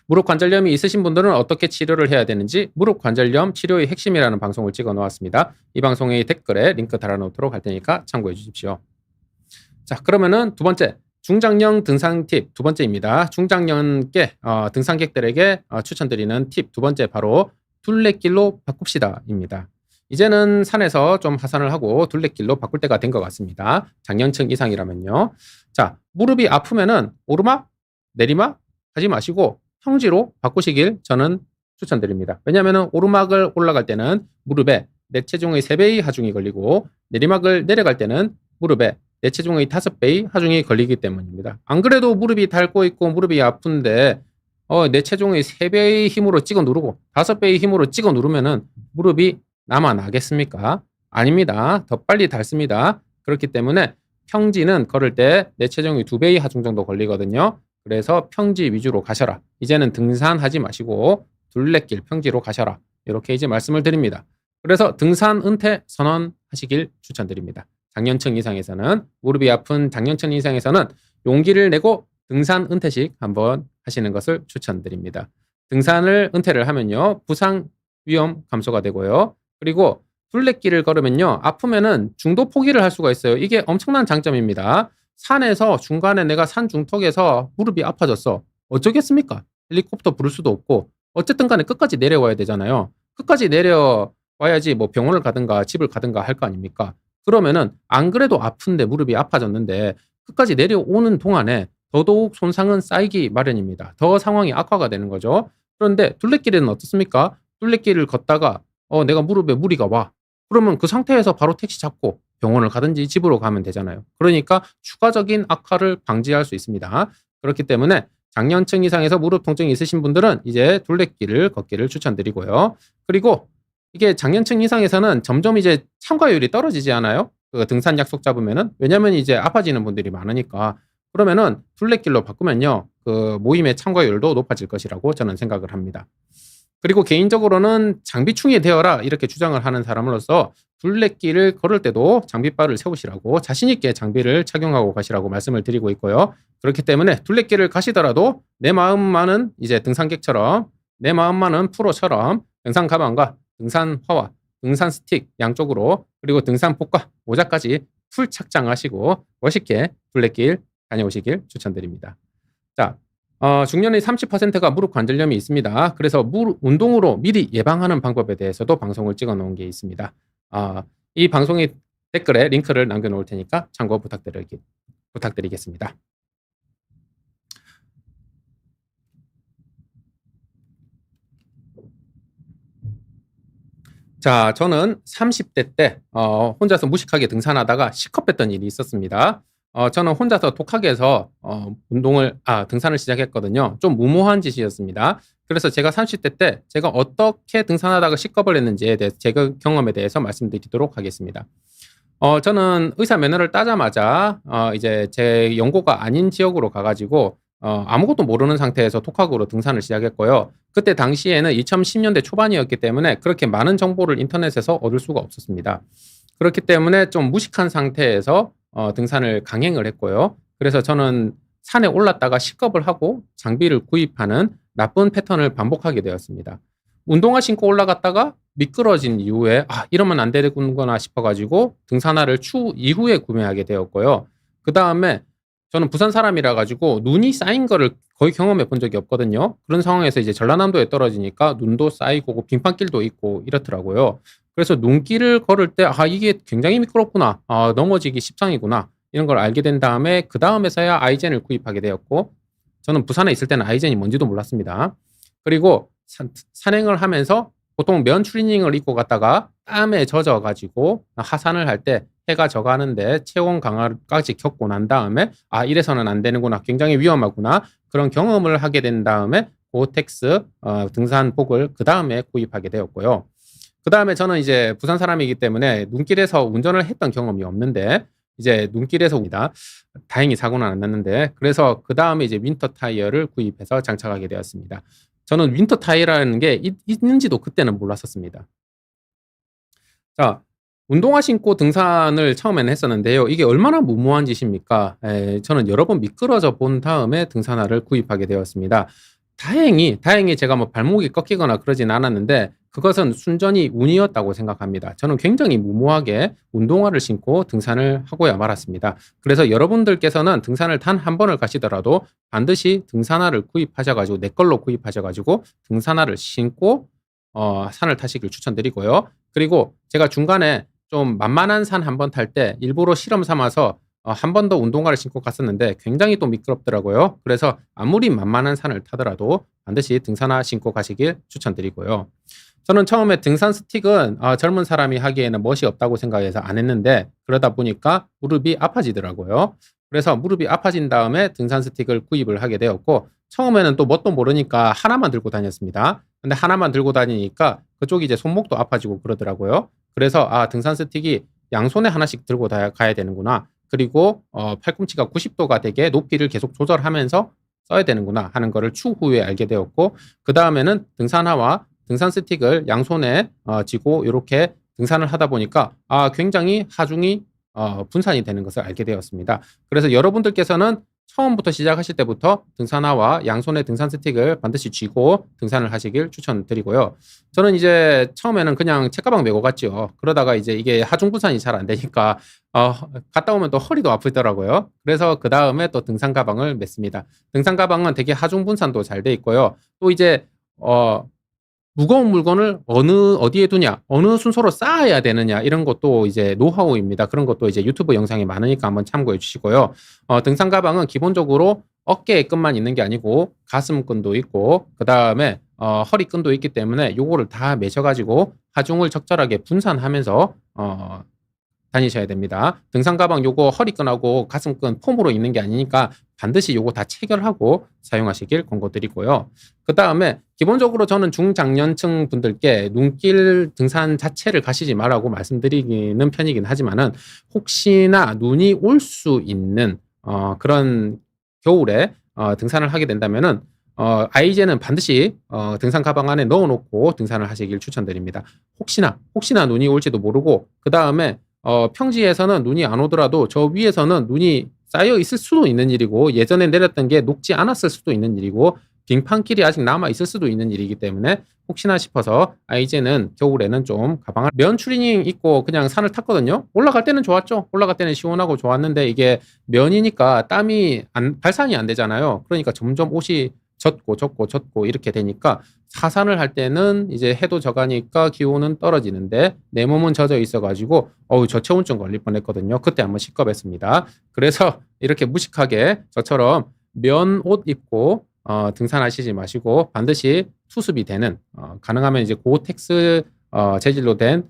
무릎 관절염이 있으신 분들은 어떻게 치료를 해야 되는지 무릎 관절염 치료의 핵심이라는 방송을 찍어 놓았습니다. 이 방송의 댓글에 링크 달아놓도록 할 테니까 참고해 주십시오. 자, 그러면은 두 번째, 중장년 등산 팁 두 번째입니다. 중장년께 등산객들에게 추천드리는 팁 두 번째, 바로 둘레길로 바꿉시다입니다. 이제는 산에서 좀 하산을 하고 둘레길로 바꿀 때가 된 것 같습니다. 장년층 이상이라면요. 자, 무릎이 아프면은 오르막, 내리막 하지 마시고 평지로 바꾸시길 저는 추천드립니다. 왜냐하면 오르막을 올라갈 때는 무릎에 내 체중의 3배의 하중이 걸리고, 내리막을 내려갈 때는 무릎에 내 체중의 5배의 하중이 걸리기 때문입니다. 안 그래도 무릎이 닳고 있고 무릎이 아픈데 내 체중의 3배의 힘으로 찍어 누르고 5배의 힘으로 찍어 누르면은 무릎이 남아나겠습니까? 아닙니다. 더 빨리 닳습니다. 그렇기 때문에 평지는 걸을 때 내 체중의 2배의 하중 정도 걸리거든요. 그래서 평지 위주로 가셔라. 이제는 등산하지 마시고 둘레길 평지로 가셔라. 이렇게 이제 말씀을 드립니다. 그래서 등산 은퇴 선언하시길 추천드립니다. 장년층 이상에서는, 무릎이 아픈 장년층 이상에서는 용기를 내고 등산 은퇴식 한번 하시는 것을 추천드립니다. 등산을 은퇴를 하면요, 부상 위험 감소가 되고요. 그리고 둘레길을 걸으면요, 아프면은 중도 포기를 할 수가 있어요. 이게 엄청난 장점입니다. 산에서 중간에 내가 산 중턱에서 무릎이 아파졌어. 어쩌겠습니까? 헬리콥터 부를 수도 없고, 어쨌든 간에 끝까지 내려와야 되잖아요. 끝까지 내려와야지 뭐 병원을 가든가 집을 가든가 할 거 아닙니까? 그러면은 안 그래도 아픈데 무릎이 아파졌는데 끝까지 내려오는 동안에 더더욱 손상은 쌓이기 마련입니다. 더 상황이 악화가 되는 거죠. 그런데 둘레길에는 어떻습니까? 둘레길을 걷다가 내가 무릎에 무리가 와. 그러면 그 상태에서 바로 택시 잡고 병원을 가든지 집으로 가면 되잖아요. 그러니까 추가적인 악화를 방지할 수 있습니다. 그렇기 때문에 장년층 이상에서 무릎 통증이 있으신 분들은 이제 둘레길을 걷기를 추천드리고요. 그리고 이게 장년층 이상에서는 점점 이제 참가율이 떨어지지 않아요? 그 등산 약속 잡으면은. 왜냐면 이제 아파지는 분들이 많으니까. 그러면은 둘레길로 바꾸면요, 그 모임의 참가율도 높아질 것이라고 저는 생각을 합니다. 그리고 개인적으로는 장비충이 되어라 이렇게 주장을 하는 사람으로서 둘레길을 걸을 때도 장비바를 세우시라고, 자신있게 장비를 착용하고 가시라고 말씀을 드리고 있고요. 그렇기 때문에 둘레길을 가시더라도 내 마음만은 이제 등산객처럼, 내 마음만은 프로처럼 등산 가방과 등산화와 등산 스틱 양쪽으로, 그리고 등산복과 모자까지 풀 착장하시고 멋있게 둘레길 다녀오시길 추천드립니다. 자, 중년의 30%가 무릎 관절염이 있습니다. 그래서 운동으로 미리 예방하는 방법에 대해서도 방송을 찍어 놓은 게 있습니다. 이 방송의 댓글에 링크를 남겨놓을 테니까 참고 부탁드리겠습니다. 자, 저는 30대 때 혼자서 무식하게 등산하다가 시컵했던 일이 있었습니다. 저는 혼자서 독학해서 등산을 시작했거든요. 좀 무모한 짓이었습니다. 그래서 제가 30대 때 제가 어떻게 등산하다가 시컵을 했는지에 대해서, 제 경험에 대해서 말씀드리도록 하겠습니다. 저는 의사 면허를 따자마자 이제 제 연고가 아닌 지역으로 가가지고 아무것도 모르는 상태에서 독학으로 등산을 시작했고요. 그때 당시에는 2010년대 초반이었기 때문에 그렇게 많은 정보를 인터넷에서 얻을 수가 없었습니다. 그렇기 때문에 좀 무식한 상태에서 등산을 강행을 했고요. 그래서 저는 산에 올랐다가 식겁을 하고 장비를 구입하는 나쁜 패턴을 반복하게 되었습니다. 운동화 신고 올라갔다가 미끄러진 이후에 이러면 안 되겠구나 싶어가지고 등산화를 추 이후에 구매하게 되었고요. 그 다음에 저는 부산 사람이라 가지고 눈이 쌓인 거를 거의 경험해 본 적이 없거든요. 그런 상황에서 이제 전라남도에 떨어지니까 눈도 쌓이고 빙판길도 있고 이렇더라고요. 그래서 눈길을 걸을 때 이게 굉장히 미끄럽구나. 넘어지기 십상이구나. 이런 걸 알게 된 다음에 그 다음에서야 아이젠을 구입하게 되었고, 저는 부산에 있을 때는 아이젠이 뭔지도 몰랐습니다. 그리고 산행을 하면서 보통 면 추리닝을 입고 갔다가 땀에 젖어가지고 하산을 할 때 해가 져가는데 체온 강화까지 겪고 난 다음에 이래서는 안 되는구나, 굉장히 위험하구나, 그런 경험을 하게 된 다음에 고텍스 등산복을 그 다음에 구입하게 되었고요. 그 다음에 저는 이제 부산 사람이기 때문에 눈길에서 운전을 했던 경험이 없는데, 이제 눈길에서 옵니다. 다행히 사고는 안 났는데, 그래서 그 다음에 이제 윈터 타이어를 구입해서 장착하게 되었습니다. 저는 윈터 타이어라는 게 있는지도 그때는 몰랐었습니다. 자, 운동화 신고 등산을 처음에는 했었는데요. 이게 얼마나 무모한 짓입니까? 저는 여러 번 미끄러져 본 다음에 등산화를 구입하게 되었습니다. 다행히 제가 뭐 발목이 꺾이거나 그러진 않았는데, 그것은 순전히 운이었다고 생각합니다. 저는 굉장히 무모하게 운동화를 신고 등산을 하고야 말았습니다. 그래서 여러분들께서는 등산을 단 한 번을 가시더라도 반드시 등산화를 구입하셔가지고, 내 걸로 구입하셔가지고 등산화를 신고 산을 타시길 추천드리고요. 그리고 제가 중간에 좀 만만한 산 한 번 탈 때 일부러 실험 삼아서 한 번 더 운동화를 신고 갔었는데 굉장히 또 미끄럽더라고요. 그래서 아무리 만만한 산을 타더라도 반드시 등산화 신고 가시길 추천드리고요. 저는 처음에 등산 스틱은 젊은 사람이 하기에는 멋이 없다고 생각해서 안 했는데, 그러다 보니까 무릎이 아파지더라고요. 그래서 무릎이 아파진 다음에 등산 스틱을 구입을 하게 되었고, 처음에는 또 뭣도 모르니까 하나만 들고 다녔습니다. 근데 하나만 들고 다니니까 그쪽이 이제 손목도 아파지고 그러더라고요. 그래서 등산 스틱이 양손에 하나씩 들고 가야 되는구나. 그리고 팔꿈치가 90도가 되게 높이를 계속 조절하면서 써야 되는구나 하는 거를 추후에 알게 되었고, 그 다음에는 등산화와 등산 스틱을 양손에 쥐고 이렇게 등산을 하다 보니까 굉장히 하중이 분산이 되는 것을 알게 되었습니다. 그래서 여러분들께서는 처음부터 시작하실 때부터 등산화와 양손에 등산 스틱을 반드시 쥐고 등산을 하시길 추천드리고요. 저는 이제 처음에는 그냥 책가방 메고 갔죠. 그러다가 이제 이게 하중분산이 잘 안 되니까 갔다 오면 또 허리도 아프더라고요. 그래서 그 다음에 또 등산 가방을 맸습니다. 등산 가방은 되게 하중분산도 잘 돼 있고요. 또 이제 무거운 물건을 어디에 두냐, 어느 순서로 쌓아야 되느냐, 이런 것도 이제 노하우입니다. 그런 것도 이제 유튜브 영상이 많으니까 한번 참고해 주시고요. 등산 가방은 기본적으로 어깨에 끈만 있는 게 아니고 가슴끈도 있고, 그 다음에 허리끈도 있기 때문에 요거를 다 매셔가지고 하중을 적절하게 분산하면서 다니셔야 됩니다. 등산 가방 요거 허리끈하고 가슴끈 폼으로 있는 게 아니니까 반드시 요거 다 체결하고 사용하시길 권고드리고요. 그 다음에 기본적으로 저는 중장년층 분들께 눈길 등산 자체를 가시지 말라고 말씀드리는 편이긴 하지만은, 혹시나 눈이 올 수 있는 그런 겨울에 등산을 하게 된다면은 아이젠은 반드시 등산 가방 안에 넣어놓고 등산을 하시길 추천드립니다. 혹시나 눈이 올지도 모르고, 그 다음에 평지에서는 눈이 안 오더라도 저 위에서는 눈이 쌓여 있을 수도 있는 일이고, 예전에 내렸던 게 녹지 않았을 수도 있는 일이고, 빙판길이 아직 남아 있을 수도 있는 일이기 때문에 혹시나 싶어서 이제는 겨울에는 좀 가방을 면 추리닝 입고 그냥 산을 탔거든요. 올라갈 때는 좋았죠. 올라갈 때는 시원하고 좋았는데, 이게 면이니까 땀이 발산이 안 되잖아요. 그러니까 점점 옷이 젖고 이렇게 되니까 하산을 할 때는 이제 해도 져가니까 기온은 떨어지는데 내 몸은 젖어 있어가지고 저체온증 걸릴 뻔했거든요. 그때 한번 식겁했습니다. 그래서 이렇게 무식하게 저처럼 면 옷 입고 등산하시지 마시고 반드시 수습이 되는 가능하면 이제 고텍스 재질로 된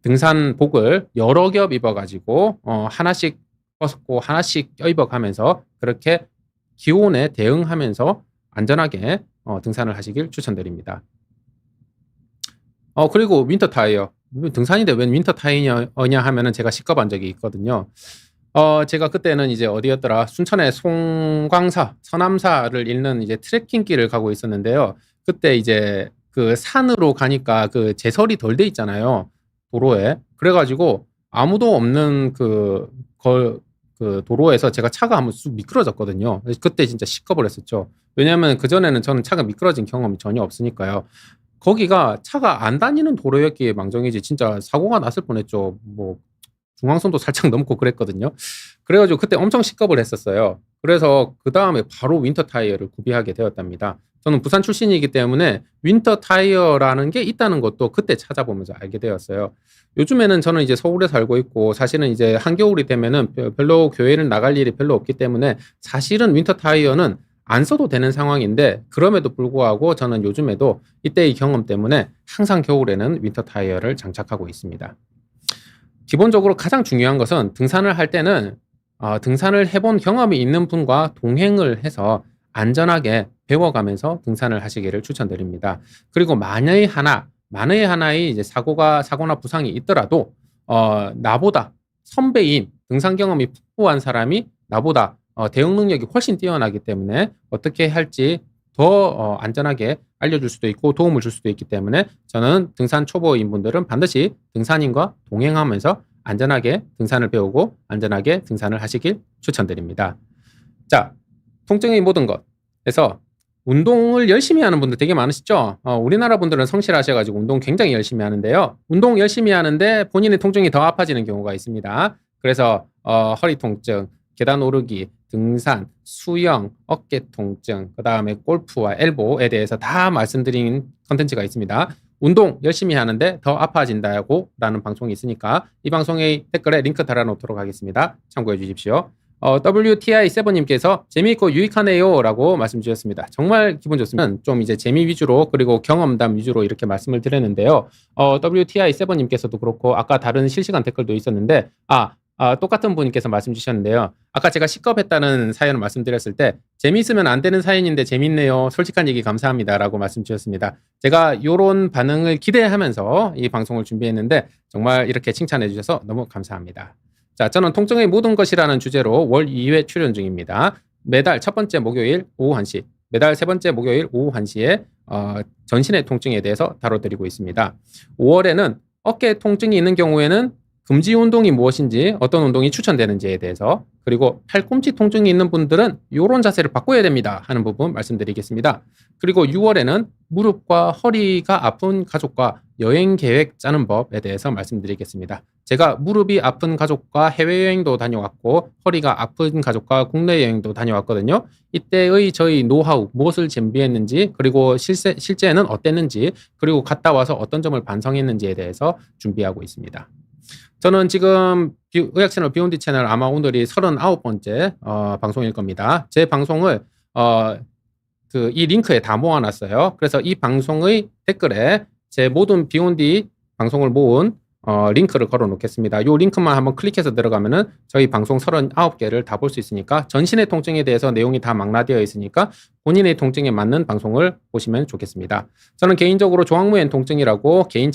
등산복을 여러 겹 입어가지고 하나씩 벗고 하나씩 껴입어가면서 그렇게 기온에 대응하면서 안전하게 등산을 하시길 추천드립니다. 그리고 윈터 타이어. 등산인데 웬 윈터 타이어냐 하면은 제가 식겁한 적이 있거든요. 제가 그때는 이제 어디였더라? 순천의 송광사, 서남사를 잇는 이제 트레킹길을 가고 있었는데요. 그때 이제 그 산으로 가니까 그 제설이 덜 돼 있잖아요. 도로에. 그래가지고 아무도 없는 그 그 도로에서 제가 차가 한번 쑥 미끄러졌거든요. 그때 진짜 시겁을 했었죠. 왜냐하면 그전에는 저는 차가 미끄러진 경험이 전혀 없으니까요. 거기가 차가 안 다니는 도로였기에 망정이지 진짜 사고가 났을 뻔했죠. 뭐 중앙선도 살짝 넘고 그랬거든요. 그래 가지고 그때 엄청 시겁을 했었어요. 그래서 그다음에 바로 윈터 타이어를 구비하게 되었답니다. 저는 부산 출신이기 때문에 윈터 타이어라는 게 있다는 것도 그때 찾아보면서 알게 되었어요. 요즘에는 저는 이제 서울에 살고 있고 사실은 이제 한겨울이 되면은 별로 교회를 나갈 일이 별로 없기 때문에 사실은 윈터 타이어는 안 써도 되는 상황인데 그럼에도 불구하고 저는 요즘에도 이때의 경험 때문에 항상 겨울에는 윈터 타이어를 장착하고 있습니다. 기본적으로 가장 중요한 것은 등산을 할 때는 등산을 해본 경험이 있는 분과 동행을 해서 안전하게 배워가면서 등산을 하시기를 추천드립니다. 그리고 만의 하나의 이제 사고나 부상이 있더라도 나보다 선배인 등산 경험이 풍부한 사람이 나보다 대응 능력이 훨씬 뛰어나기 때문에 어떻게 할지 더 안전하게 알려줄 수도 있고 도움을 줄 수도 있기 때문에 저는 등산 초보인 분들은 반드시 등산인과 동행하면서 안전하게 등산을 배우고 안전하게 등산을 하시길 추천드립니다. 자, 통증의 모든 것에서 운동을 열심히 하는 분들 되게 많으시죠? 우리나라 분들은 성실하셔가지고 운동 굉장히 열심히 하는데요. 운동 열심히 하는데 본인의 통증이 더 아파지는 경우가 있습니다. 그래서 허리 통증, 계단 오르기, 등산, 수영, 어깨 통증, 그 다음에 골프와 엘보에 대해서 다 말씀드린 컨텐츠가 있습니다. 운동 열심히 하는데 더 아파진다고 라는 방송이 있으니까 이 방송의 댓글에 링크 달아놓도록 하겠습니다. 참고해 주십시오. WTI7님께서 재미있고 유익하네요 라고 말씀 주셨습니다. 정말 기분 좋습니다. 좀 이제 재미 위주로 그리고 경험담 위주로 이렇게 말씀을 드렸는데요. WTI7님께서도 그렇고 아까 다른 실시간 댓글도 있었는데 똑같은 분께서 말씀 주셨는데요. 아까 제가 시겁했다는 사연을 말씀드렸을 때 재미있으면 안 되는 사연인데 재밌네요. 솔직한 얘기 감사합니다. 라고 말씀 주셨습니다. 제가 이런 반응을 기대하면서 이 방송을 준비했는데 정말 이렇게 칭찬해 주셔서 너무 감사합니다. 자, 저는 통증의 모든 것이라는 주제로 월 2회 출연 중입니다. 매달 첫 번째 목요일 오후 1시, 매달 세 번째 목요일 오후 1시에 전신의 통증에 대해서 다뤄드리고 있습니다. 5월에는 어깨 통증이 있는 경우에는 금지 운동이 무엇인지 어떤 운동이 추천되는지에 대해서 그리고 팔꿈치 통증이 있는 분들은 이런 자세를 바꿔야 됩니다 하는 부분 말씀드리겠습니다. 그리고 6월에는 무릎과 허리가 아픈 가족과 여행 계획 짜는 법에 대해서 말씀드리겠습니다. 제가 무릎이 아픈 가족과 해외여행도 다녀왔고 허리가 아픈 가족과 국내 여행도 다녀왔거든요. 이때의 저희 노하우, 무엇을 준비했는지 그리고 실제는 어땠는지 그리고 갔다 와서 어떤 점을 반성했는지에 대해서 준비하고 있습니다. 저는 지금 의학 채널 비욘디 채널 아마 오늘이 39번째 방송일 겁니다. 제 방송을 이 링크에 다 모아놨어요. 그래서 이 방송의 댓글에 제 모든 비욘디 방송을 모은 링크를 걸어 놓겠습니다. 이 링크만 한번 클릭해서 들어가면은 저희 방송 39개를 다 볼 수 있으니까 전신의 통증에 대해서 내용이 다 망라되어 있으니까 본인의 통증에 맞는 방송을 보시면 좋겠습니다. 저는 개인적으로 조항무엔 통증이라고 개인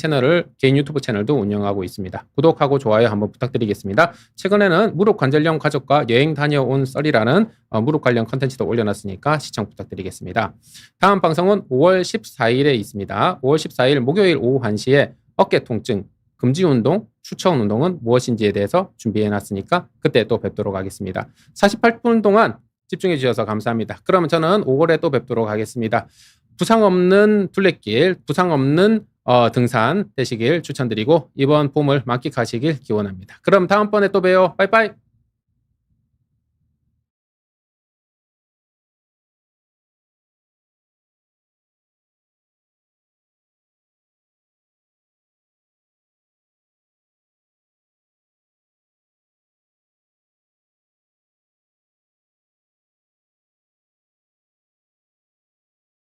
유튜브 채널도 운영하고 있습니다. 구독하고 좋아요 한번 부탁드리겠습니다. 최근에는 무릎 관절염 가족과 여행 다녀온 썰이라는 무릎 관련 컨텐츠도 올려놨으니까 시청 부탁드리겠습니다. 다음 방송은 5월 14일에 있습니다. 5월 14일 목요일 오후 1시에 어깨 통증 금지 운동, 추천 운동은 무엇인지에 대해서 준비해놨으니까 그때 또 뵙도록 하겠습니다. 48분 동안 집중해 주셔서 감사합니다. 그러면 저는 5월에 또 뵙도록 하겠습니다. 부상 없는 둘레길, 부상 없는 등산 되시길 추천드리고 이번 봄을 만끽하시길 기원합니다. 그럼 다음번에 또 봬요. 빠이빠이.